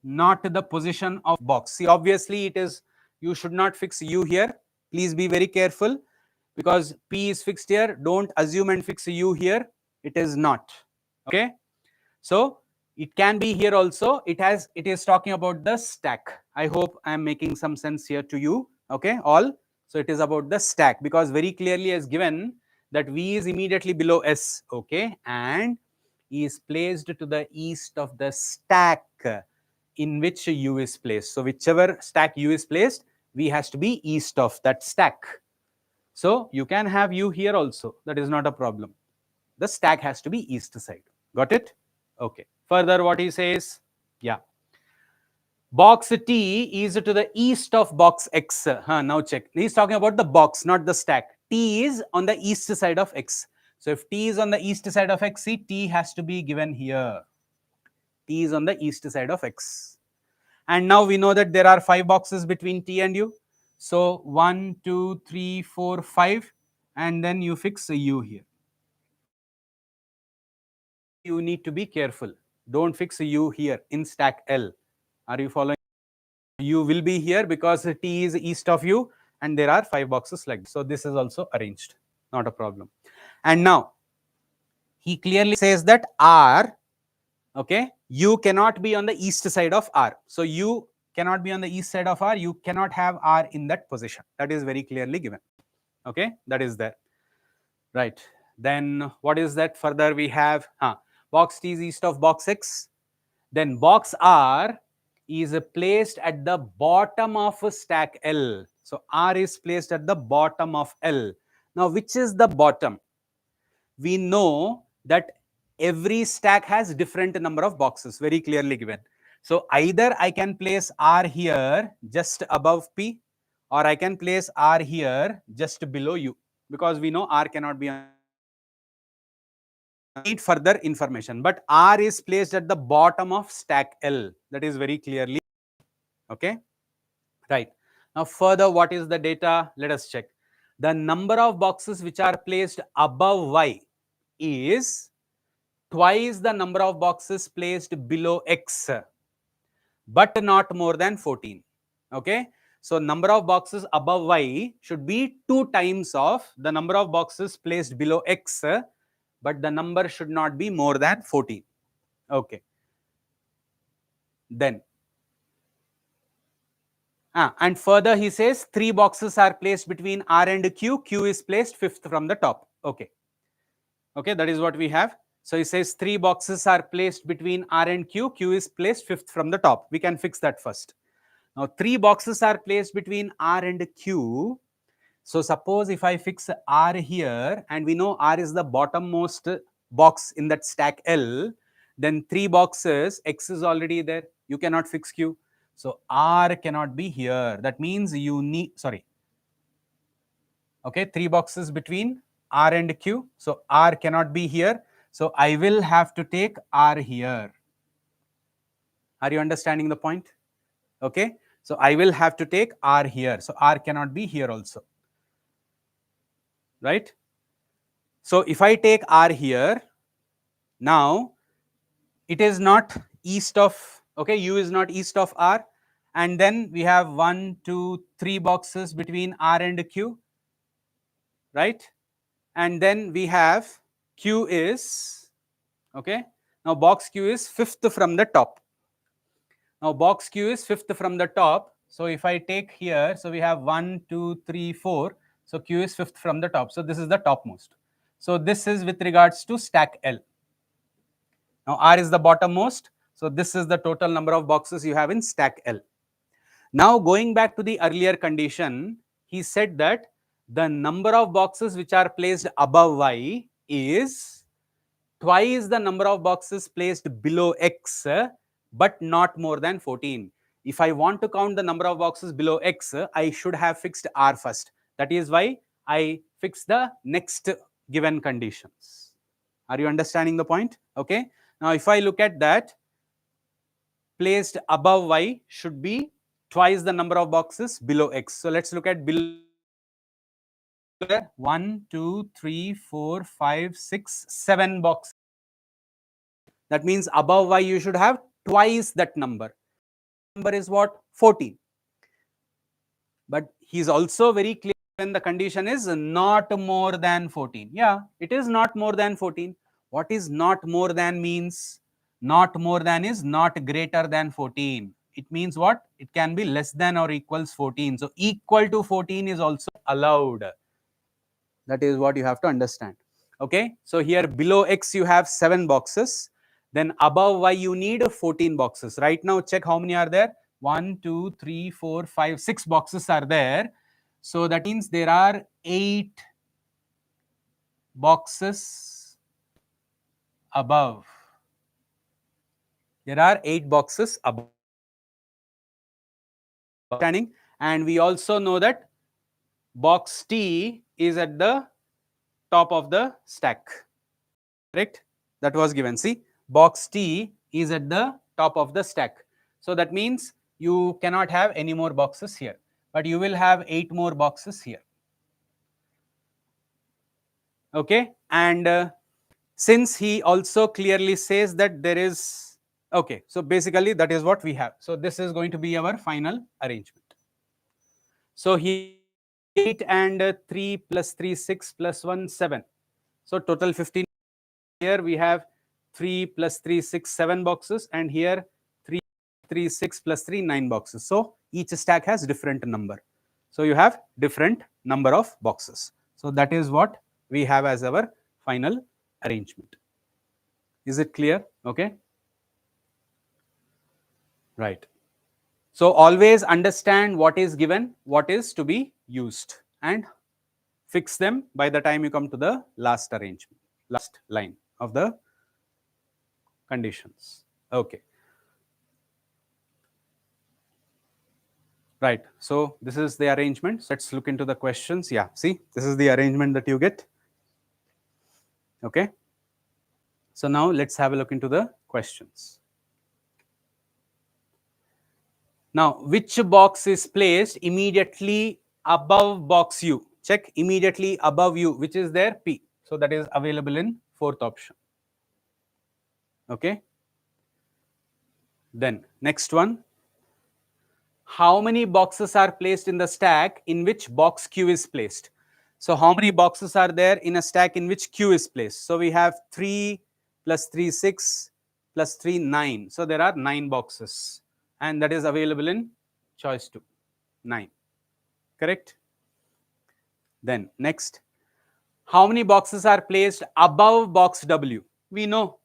not the position of box. See, obviously it is, you should not fix U here. Please be very careful because P is fixed here. Don't assume and fix U here. It is not. Okay. So it can be here also. It is talking about the stack. I hope I am making some sense here to you. Okay, all. So it is about the stack because very clearly is given that V is immediately below S. Okay, and is placed to the east of the stack in which U is placed. So whichever stack U is placed, V has to be east of that stack. So you can have U here also. That is not a problem. The stack has to be east side. Got it? Okay. Further, what he says, yeah. Box T is to the east of box X. Now check. He's talking about the box, not the stack. T is on the east side of X. So if T is on the east side of X, see, T has to be given here. T is on the east side of X. And now we know that there are 5 boxes between T and U. So 1, 2, 3, 4, 5. And then you fix a U here. You need to be careful. Don't fix a U here in stack L. Are you following? U will be here because T is east of U and there are 5 boxes like this. So this is also arranged. Not a problem. And now he clearly says that R, okay, U cannot be on the east side of R. So U cannot be on the east side of R. You cannot have R in that position. That is very clearly given. Okay, that is there. Right. Then what is that? Further we have box T is east of box X. Then box R is placed at the bottom of stack L. So R is placed at the bottom of L. Now which is the bottom? We know that every stack has different number of boxes, very clearly given. So either I can place R here just above P, or I can place R here just below U, because we know R cannot be on. Need further information, but R is placed at the bottom of stack L. That is very clearly. Okay, right. Now further, what is the data? Let us check. The number of boxes which are placed above Y is twice the number of boxes placed below X, but not more than 14. Okay, so number of boxes above Y should be 2 times of the number of boxes placed below X, but the number should not be more than 14. Okay. Then and further he says 3 boxes are placed between R and Q. Q is placed 5th from the top. Okay. Okay, that is what we have. So he says 3 boxes are placed between R and Q. Q is placed 5th from the top. We can fix that first. Now 3 boxes are placed between R and Q. So suppose if I fix R here, and we know R is the bottommost box in that stack L, then 3 boxes, X is already there. You cannot fix Q. So R cannot be here. That means you need, sorry, okay, 3 boxes between R and Q. So R cannot be here. So I will have to take R here. Are you understanding the point? Okay. So I will have to take R here. So R cannot be here also. Right? So if I take R here, now it is not east of, okay, U is not east of R. And then we have 1, 2, 3 boxes between R and Q. Right? And then we have Q is, okay, now box Q is 5th from the top. Now box Q is 5th from the top. So if I take here, so we have 1, 2, 3, 4. So Q is 5th from the top. So this is the topmost. So this is with regards to stack L. Now R is the bottommost. So this is the total number of boxes you have in stack L. Now going back to the earlier condition, he said that the number of boxes which are placed above Y is twice the number of boxes placed below X, but not more than 14. If I want to count the number of boxes below X, I should have fixed R first. That is why I fixed the next given conditions. Are you understanding the point? Okay. Now, if I look at that, placed above Y should be twice the number of boxes below X. So let's look at below. 1, 2, 3, 4, 5, 6, 7 boxes. That means above Y you should have twice that number. Number is what? 14. But he's also very clear when the condition is not more than 14. Yeah, it is not more than 14. What is not more than means? Not more than is not greater than 14. It means what? It can be less than or equals 14. So equal to 14 is also allowed. That is what you have to understand. Okay, so here below X you have 7 boxes. Then above Y you need 14 boxes. Right now check how many are there. 1, 2, 3, 4, 5, 6 boxes are there. So that means there are 8 boxes above. There are 8 boxes above. And we also know that box T is at the top of the stack. Correct? That was given. See, box T is at the top of the stack. So that means you cannot have any more boxes here, but you will have 8 more boxes here. Okay, and since he also clearly says that there is, okay, so basically that is what we have. So this is going to be our final arrangement. So here 8 and 3 plus 3, 6 plus 1, 7. So total 15. Here we have 3 plus 3, 6, 7 boxes, and here 3, 3, 6 plus 3, 9 boxes. So each stack has different number. So you have different number of boxes. So that is what we have as our final arrangement. Is it clear? Okay. Right. So always understand what is given, what is to be used, and fix them by the time you come to the last arrangement, last line of the conditions. Okay. Right. So this is the arrangement. So let's look into the questions. Yeah. See, this is the arrangement that you get. Okay. So now let's have a look into the questions. Now, which box is placed immediately above box U? Check immediately above U, which is there? P. So that is available in 4th option. Okay. Then next one. How many boxes are placed in the stack in which box Q is placed? So how many boxes are there in a stack in which Q is placed? So we have 3 plus 3, 6 plus 3, 9. So there are 9 boxes, and that is available in choice 2, 9. Correct? Then next, how many boxes are placed above box W? We know,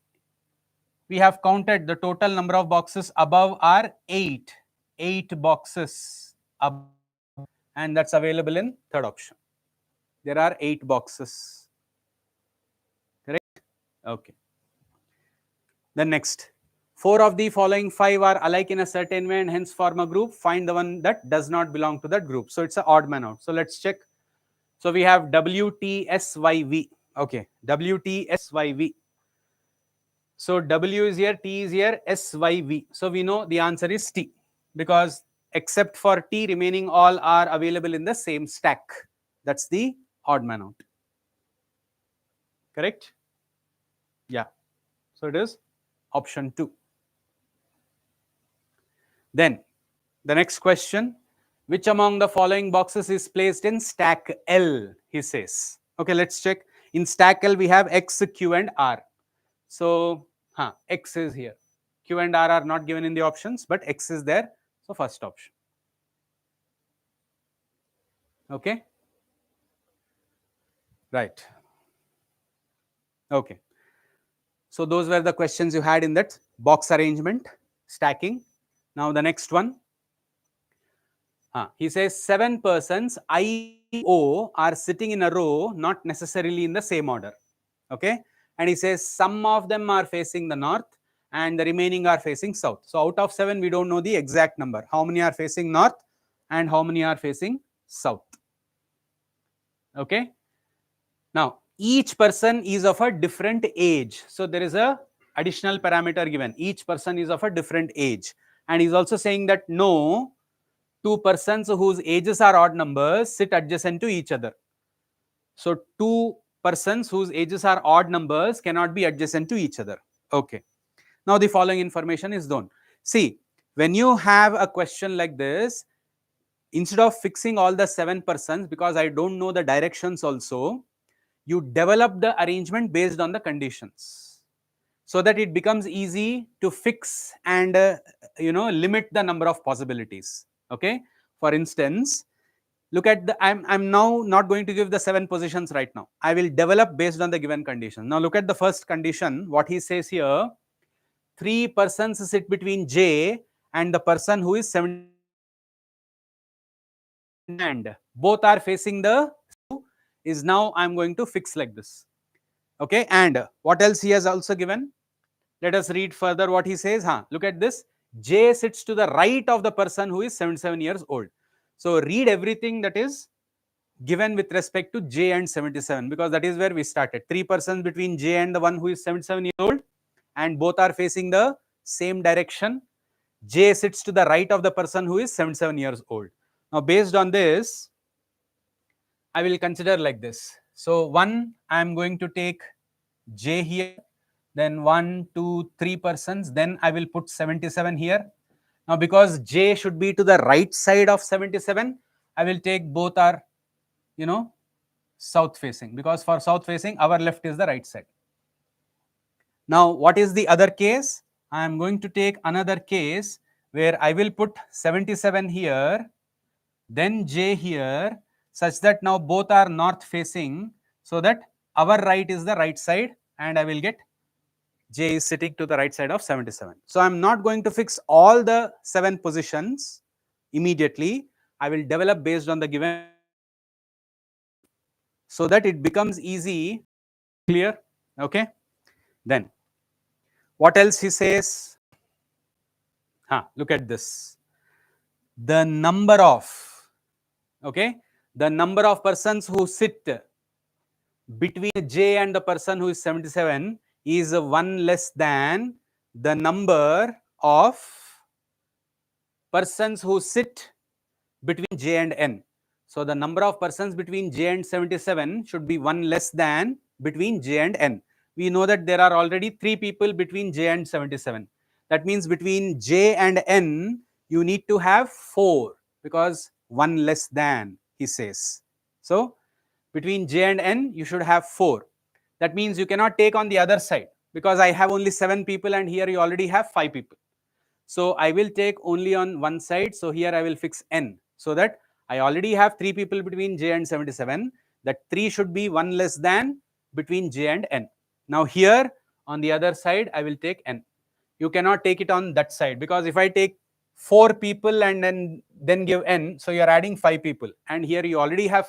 we have counted the total number of boxes above are 8. 8 boxes above, and that's available in 3rd option. There are 8 boxes. Correct? Okay. Then next, 4 of the following 5 are alike in a certain way and hence form a group. Find the one that does not belong to that group. So it's an odd man out. So let's check. So we have WTSYV. Okay, WTSYV. So W is here, T is here, SYV. So we know the answer is T, because except for T, remaining all are available in the same stack. That's the odd man out. Correct? Yeah. So it is option 2. Then the next question, which among the following boxes is placed in stack L, he says. Okay, let's check. In stack L, we have X, Q and R. So X is here. Q and R are not given in the options, but X is there. So first option. Okay. Right. Okay. So those were the questions you had in that box arrangement, stacking. Now the next one. He says 7 persons IO are sitting in a row, not necessarily in the same order. Okay. And he says some of them are facing the north and the remaining are facing south. So out of 7, we don't know the exact number. How many are facing north and how many are facing south. Okay. Now, each person is of a different age. So there is a additional parameter given. Each person is of a different age. And he's also saying that no, 2 persons whose ages are odd numbers sit adjacent to each other. So 2 persons whose ages are odd numbers cannot be adjacent to each other. Okay. Now the following information is known. See, when you have a question like this, instead of fixing all the 7 persons, because I don't know the directions also, you develop the arrangement based on the conditions, so that it becomes easy to fix and limit the number of possibilities. Okay. For instance, look at the, I'm now not going to give the 7 positions right now. I will develop based on the given condition. Now look at the first condition. What he says here, 3 persons sit between J and the person who is 7, and both are facing the is now I'm going to fix like this. Okay. And what else he has also given? Let us read further what he says. Look at this. J sits to the right of the person who is 77 years old. So read everything that is given with respect to J and 77, because that is where we started. 3 persons between J and the one who is 77 years old, and both are facing the same direction. J sits to the right of the person who is 77 years old. Now based on this, I will consider like this. So 1, I am going to take J here, then 1, 2, 3 persons, then I will put 77 here. Now because J should be to the right side of 77, I will take both are, south facing, because for south facing, our left is the right side. Now what is the other case? I am going to take another case where I will put 77 here, then J here, such that now both are north facing, so that our right is the right side, and I will get J is sitting to the right side of 77. So I'm not going to fix all the 7 positions immediately. I will develop based on the given, so that it becomes easy. Clear? Okay. Then what else he says? Look at this. The number of, the number of persons who sit between J and the person who is 77 is 1 less than the number of persons who sit between J and N. So the number of persons between J and 77 should be 1 less than between J and N. We know that there are already 3 people between J and 77. That means between J and N, you need to have 4, because 1 less than, he says. So between J and N, you should have 4. That means you cannot take on the other side, because I have only 7 people and here you already have 5 people. So I will take only on one side. So here I will fix N, so that I already have 3 people between J and 77. That 3 should be 1 less than between J and N. Now here on the other side, I will take N. You cannot take it on that side, because if I take 4 people and then give N, so you are adding 5 people, and here you already have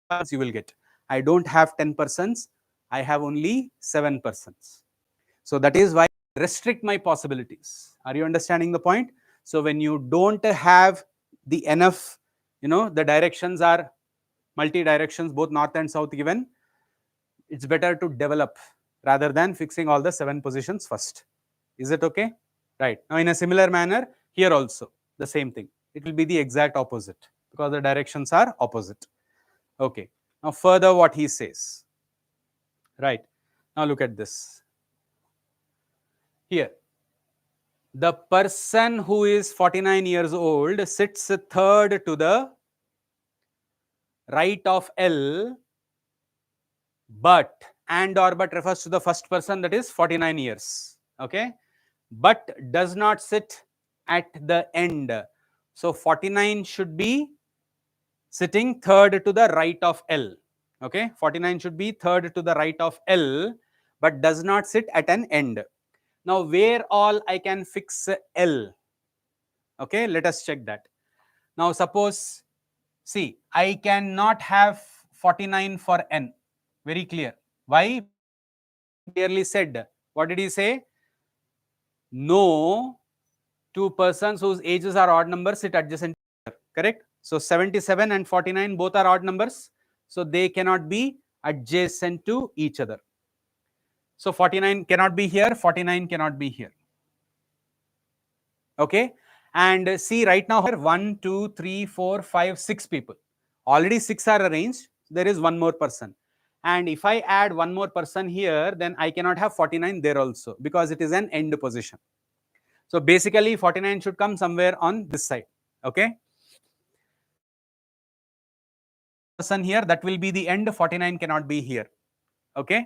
5, you will get. I don't have 10 persons. I have only 7 persons. So that is why restrict my possibilities. Are you understanding the point? So when you don't have the enough, the directions are multi directions, both north and south given, it's better to develop rather than fixing all the 7 positions first. Is it okay? Right. Now in a similar manner, here also the same thing. It will be the exact opposite because the directions are opposite. Okay. Now further what he says. Right. Now look at this. Here, the person who is 49 years old sits third to the right of L, but and or but refers to the first person, that is 49 years. Okay. But does not sit at the end. So 49 should be sitting third to the right of L. Okay. 49 should be third to the right of L, but does not sit at an end. Now, where all I can fix L? Okay, let us check that. Now, suppose, see, I cannot have 49 for N. Very clear. Why? Clearly said. What did he say? No two persons whose ages are odd numbers sit adjacent. Correct? So, 77 and 49 both are odd numbers. So, they cannot be adjacent to each other. So, 49 cannot be here, 49 cannot be here. Okay. And see right now here 1, 2, 3, 4, 5, 6 people. Already 6 are arranged. There is one more person. And if I add one more person here, then I cannot have 49 there also because it is an end position. So basically 49 should come somewhere on this side. Okay. Person here, that will be the end. 49 cannot be here. Okay.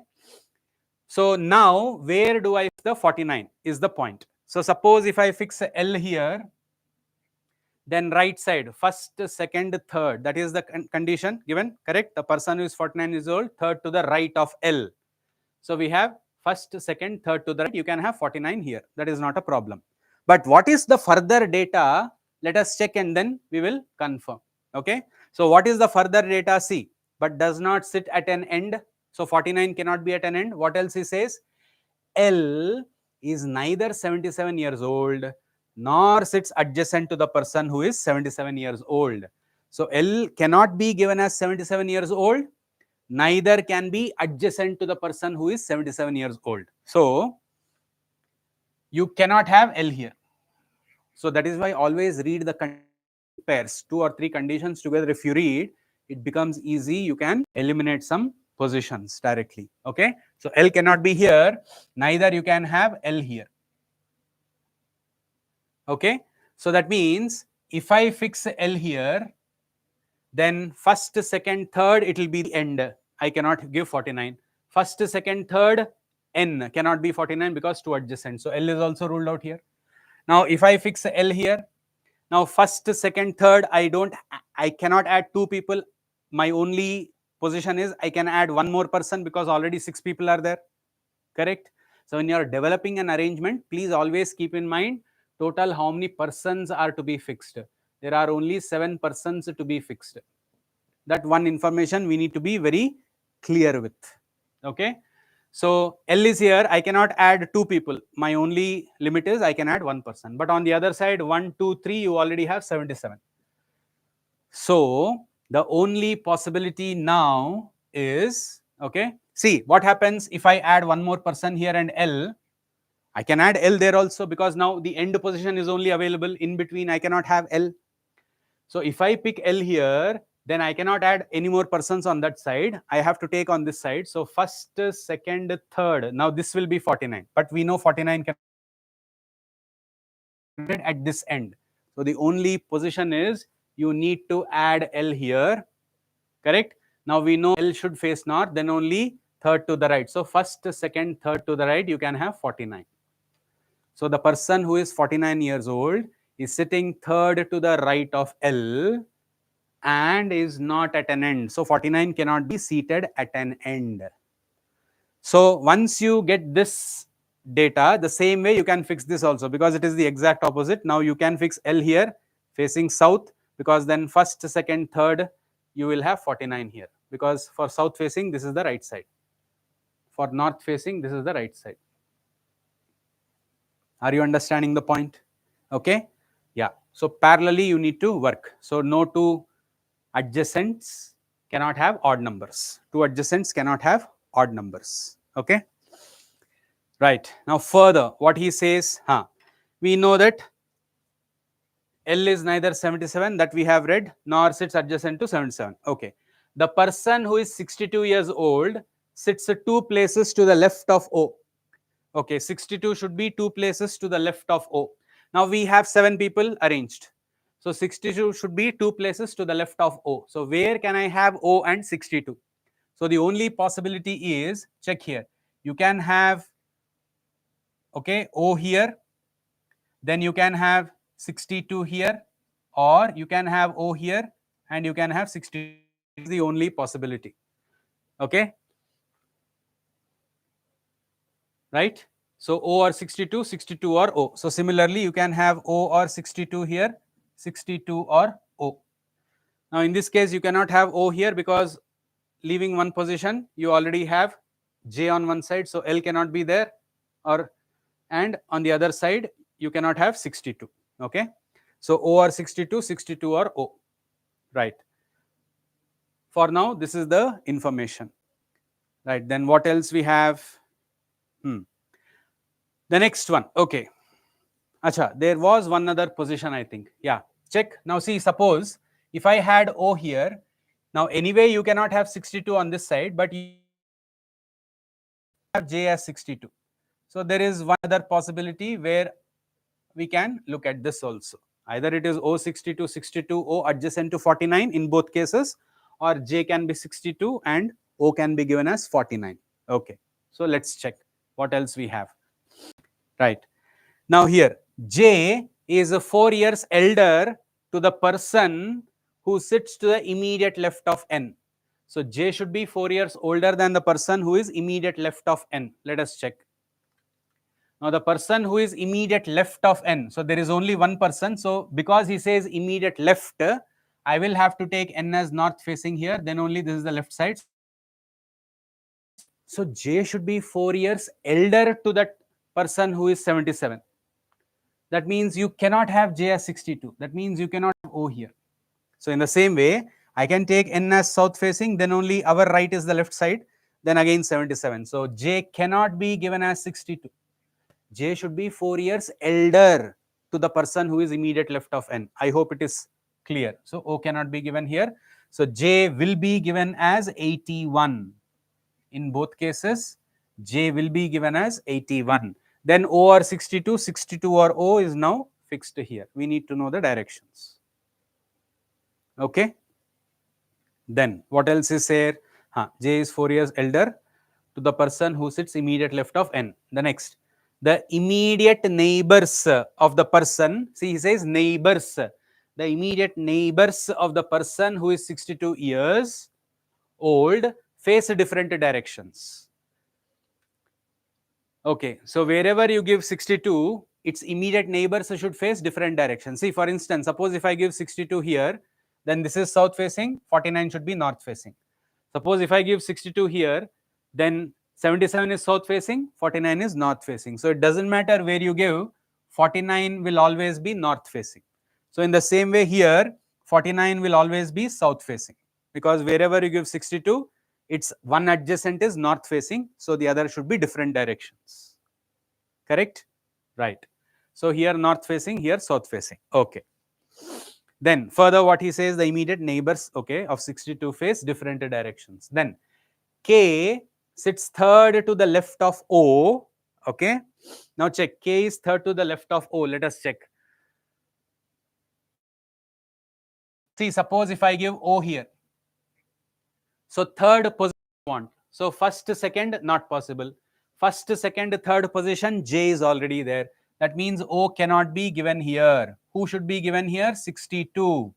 So now where do I fix the 49 is the point. So suppose if I fix L here, then right side, first, second, third, that is the condition given, correct? The person who is 49 years old, third to the right of L. So we have first, second, third to the right. You can have 49 here. That is not a problem. But what is the further data? Let us check and then we will confirm. Okay. So what is the further data? See, but does not sit at an end. So 49 cannot be at an end. What else he says? L is neither 77 years old nor sits adjacent to the person who is 77 years old. So L cannot be given as 77 years old, neither can be adjacent to the person who is 77 years old. So you cannot have L here. So that is why always read the pairs, 2 or 3 conditions together. If you read, it becomes easy. You can eliminate some positions directly. Okay. So L cannot be here, neither you can have L here. Okay. So that means if I fix L here, then first, second, third, it will be the end. I cannot give 49. First, second, third, N cannot be 49 because 2 adjacent. So L is also ruled out here. Now, if I fix L here, now first, second, third, I cannot add 2 people. My only position is I can add one more person because already 6 people are there. Correct? So when you are developing an arrangement, please always keep in mind total how many persons are to be fixed. There are only 7 persons to be fixed. That one information we need to be very clear with. Okay. So L is here. I cannot add 2 people. My only limit is I can add 1 person. But on the other side, 1, 2, 3, you already have 77. So the only possibility now is, okay, see what happens if I add one more person here and L. I can add L there also because now the end position is only available. In between, I cannot have L. So if I pick L here, then I cannot add any more persons on that side. I have to take on this side. So first, second, third. Now this will be 49. But we know 49 can at this end. So the only position is you need to add L here. Correct? Now we know L should face north, then only third to the right. So first, second, third to the right, you can have 49. So the person who is 49 years old is sitting third to the right of L and is not at an end. So 49 cannot be seated at an end. So once you get this data, the same way you can fix this also because it is the exact opposite. Now you can fix L here facing south because then first, second, third, you will have 49 here because for south facing, this is the right side. For north facing, this is the right side. Are you understanding the point? Okay. Yeah. So parallelly you need to work. So no two adjacents cannot have odd numbers. Two adjacents cannot have odd numbers. Okay. Right. Now further, what he says, we know that L is neither 77 that we have read nor sits adjacent to 77. Okay. The person who is 62 years old sits at two places to the left of O. Okay, 62 should be two places to the left of O. Now we have 7 people arranged. So 62 should be two places to the left of O. So where can I have O and 62? So the only possibility is, check here, you can have, okay, O here, then you can have 62 here, or you can have O here and you can have 62. Is the only possibility. Okay, right? So O or 62, 62 or O. So similarly, you can have O or 62 here, 62 or O. Now in this case, you cannot have O here because leaving one position, you already have J on one side, so L cannot be there, or and on the other side, you cannot have 62. Okay, so O or 62, 62 or O. Right. For now, this is the information. Right. Then what else we have? The next one. Okay. Acha, there was one other position, I think. Yeah, check. Now see, suppose if I had O here, now anyway you cannot have 62 on this side, but you have J as 62. So there is one other possibility where we can look at this also. Either it is O 62, 62, O adjacent to 49 in both cases, or J can be 62 and O can be given as 49. Okay, so let's check what else we have. Right. Now here, J is 4 years elder to the person who sits to the immediate left of N. So J should be 4 years older than the person who is immediate left of N. Let us check. Now the person who is immediate left of N, so there is only one person. So because he says immediate left, I will have to take N as north facing here. Then only this is the left side. So J should be 4 years elder to that person who is 77. That means you cannot have J as 62. That means you cannot have O here. So in the same way, I can take N as south facing, then only our right is the left side, then again 77. So J cannot be given as 62. J should be 4 years elder to the person who is immediate left of N. I hope it is clear. So O cannot be given here. So J will be given as 81. In both cases, J will be given as 81. Then O or 62, 62 or O is now fixed here. We need to know the directions. Okay. Then what else is here? J is 4 years elder to the person who sits immediate left of N. The next, the immediate neighbors of the person. See, he says neighbors. The immediate neighbors of the person who is 62 years old face different directions. Okay, so wherever you give 62, its immediate neighbors should face different directions. See, for instance, suppose if I give 62 here, then this is south facing, 49 should be north facing. Suppose if I give 62 here, then 77 is south facing, 49 is north facing. So it doesn't matter where you give, 49 will always be north facing. So in the same way here, 49 will always be south facing, because wherever you give 62, its one adjacent is north facing, so the other should be different directions. Correct? Right. So here north facing, here south facing. Okay. Then further what he says, the immediate neighbors, okay, of 62 face different directions. Then K sits third to the left of O. Okay. Now check, K is third to the left of O. Let us check. See, suppose if I give O here. So third position I want. So first, second, not possible. First, second, third position, J is already there. That means O cannot be given here. Who should be given here? 62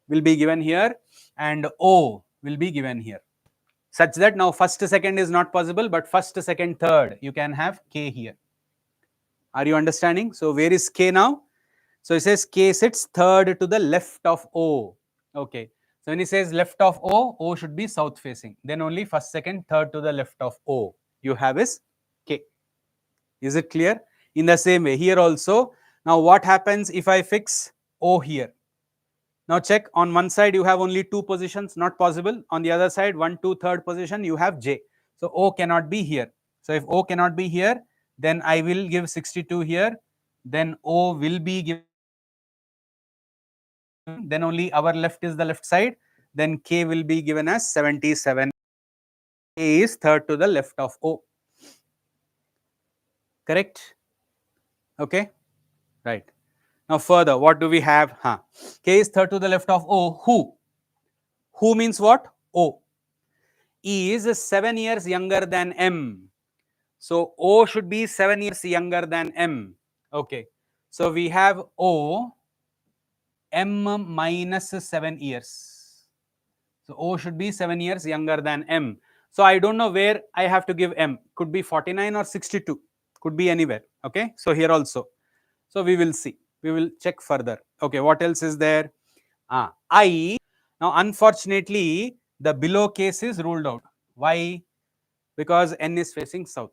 will be given here and O will be given here. Such that now first, second is not possible, but first, second, third, you can have K here. Are you understanding? So where is K now? So it says K sits third to the left of O. Okay. So when he says left of O, O should be south facing. Then only first, second, third to the left of O you have is K. Is it clear? In the same way, here also, now what happens if I fix O here? Now check, on one side you have only 2 positions, not possible. On the other side, 1, 2, third position you have J. So O cannot be here. So if O cannot be here, then I will give 62 here. Then O will be given. Then only our left is the left side. Then K will be given as 77. K is third to the left of O. Correct? Okay. Right. Now further, what do we have? K is third to the left of O. Who? Who means what? O. E is 7 years younger than M. So O should be 7 years younger than M. Okay. So we have O, M minus 7 years. So O should be 7 years younger than M. So I don't know where I have to give M. Could be 49 or 62. Could be anywhere. Okay. So here also. So we will see. We will check further. Okay. What else is there? I. Now unfortunately, the below case is ruled out. Why? Because N is facing south.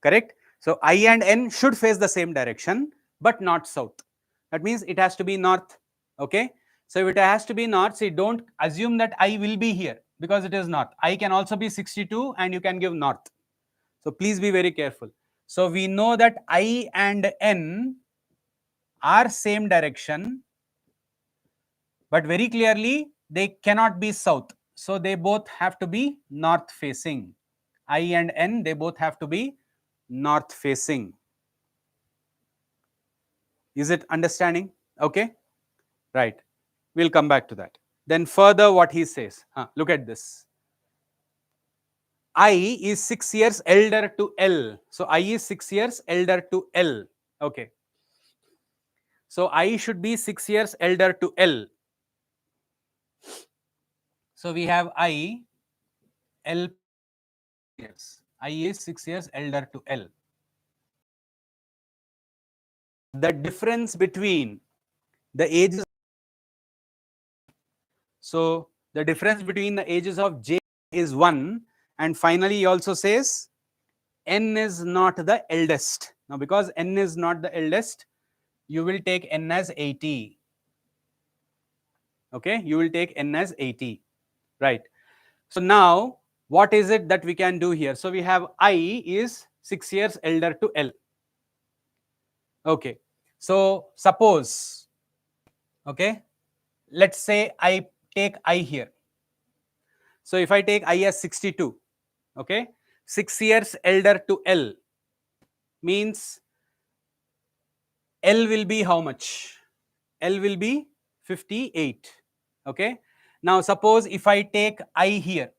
Correct? So I and N should face the same direction, but not south. That means it has to be north. Okay? So if it has to be north, see, don't assume that I will be here because it is north. I can also be 62 and you can give north. So please be very careful. So we know that I and N are same direction, but very clearly they cannot be south. So they both have to be north facing. I and N, they both have to be north facing. Is it understanding? Okay. Right. We'll come back to that. Then further what he says. Look at this. I is 6 years elder to L. So I is 6 years elder to L. Okay. So I should be 6 years elder to L. So we have I, L years. I is 6 years elder to L. The difference between the ages. So the difference between the ages of J is 1, and finally he also says N is not the eldest. Now because N is not the eldest, you will take N as 80. Okay, you will take N as 80. Right. So now what is it that we can do here? So we have I is 6 years elder to L. Okay. So suppose, okay, let's say I take I here. So if I take I as 62, okay, 6 years elder to L means L will be how much? L will be 58. Okay. Now suppose if I take I here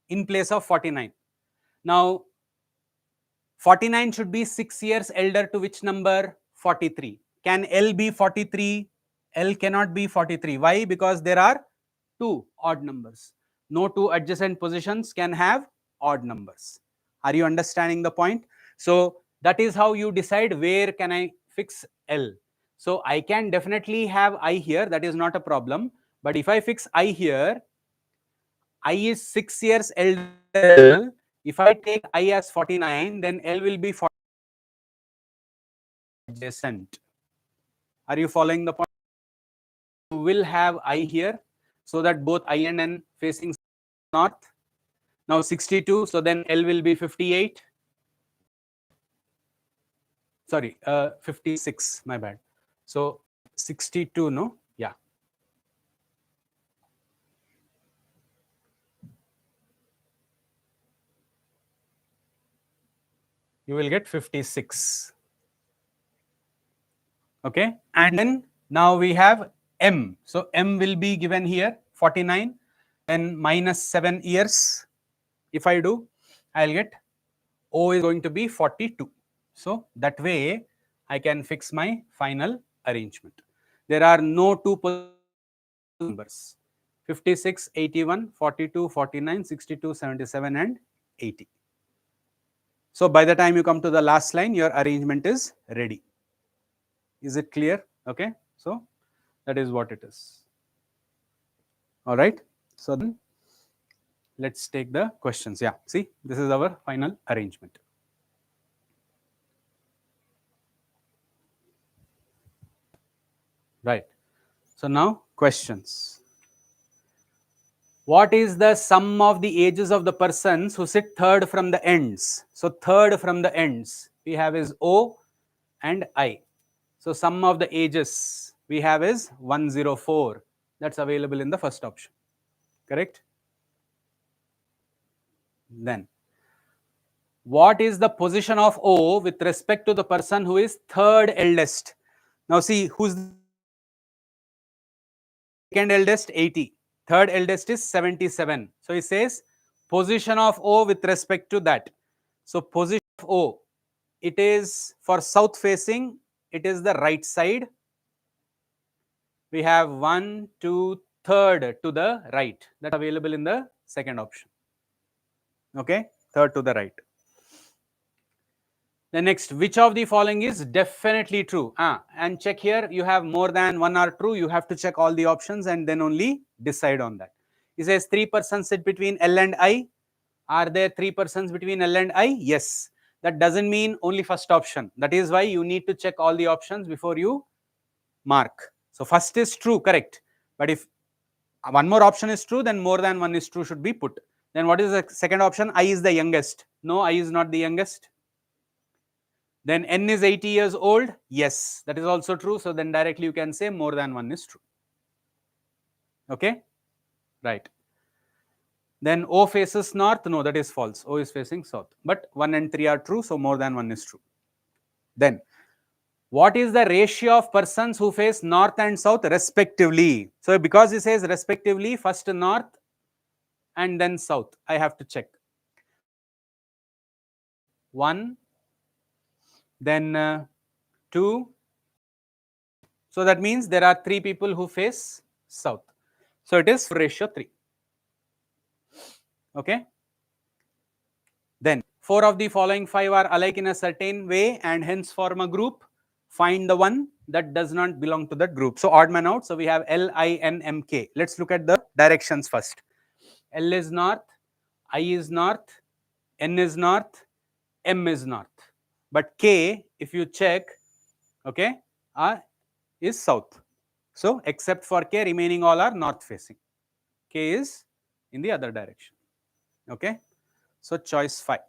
in place of 49. Now 49 should be 6 years elder to which number? 43. Can L be 43? L cannot be 43. Why? Because there are 2 odd numbers. No 2 adjacent positions can have odd numbers. Are you understanding the point? So that is how you decide where can I fix L. So I can definitely have I here, that is not a problem. But if I fix I here, I is 6 years elder. If I take I as 49, then L will be 40 adjacent. Are you following the point? You will have I here so that both I and N facing north. Now 62, so then L will be 58. Sorry, 56, my bad. So 62, no? Yeah. You will get 56. Okay. And then now we have M. So M will be given here 49 and minus 7 years. If I do, I'll get O is going to be 42. So that way I can fix my final arrangement. There are no 2 numbers: 56, 81, 42, 49, 62, 77 and 80. So by the time you come to the last line, your arrangement is ready. Is it clear? Okay. So that is what it is. All right. So then let's take the questions. Yeah. See, this is our final arrangement. Right. So now questions. What is the sum of the ages of the persons who sit third from the ends? So third from the ends we have is O and I. So sum of the ages we have is 104. That's available in the first option. Correct? Then what is the position of O with respect to the person who is third eldest? Now see, who's the second eldest? 80. Third eldest is 77. So it says position of O with respect to that. So position of O, it is for south facing, it is the right side. We have 1, 2, third to the right. That's available in the second option. Okay, third to the right. The next, which of the following is definitely true? And check here, you have more than one are true. You have to check all the options and then only decide on that. It says 3 persons sit between L and I. Are there 3 persons between L and I? Yes. That doesn't mean only first option. That is why you need to check all the options before you mark. So first is true, correct. But if one more option is true, then more than one is true should be put. Then what is the second option? I is the youngest. No, I is not the youngest. Then N is 80 years old. Yes, that is also true. So then directly you can say more than one is true. Okay, right. Then O faces north. No, that is false. O is facing south. But 1 and 3 are true. So more than one is true. Then what is the ratio of persons who face north and south respectively? So because it says respectively, first north and then south, I have to check. 1, then 2. So that means there are 3 people who face south. So it is ratio 3. Okay. Then 4 of the following 5 are alike in a certain way and hence form a group. Find the one that does not belong to that group. So odd man out. So we have L, I, N, M, K. Let's look at the directions first. L is north, I is north, N is north, M is north. But K, if you check, okay, is south. So except for K, remaining all are north facing. K is in the other direction. Okay. So choice 5.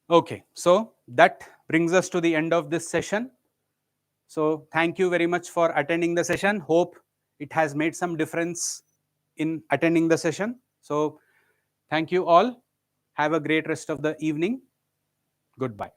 Okay, so that brings us to the end of this session. So thank you very much for attending the session. Hope it has made some difference in attending the session. So thank you all. Have a great rest of the evening. Goodbye.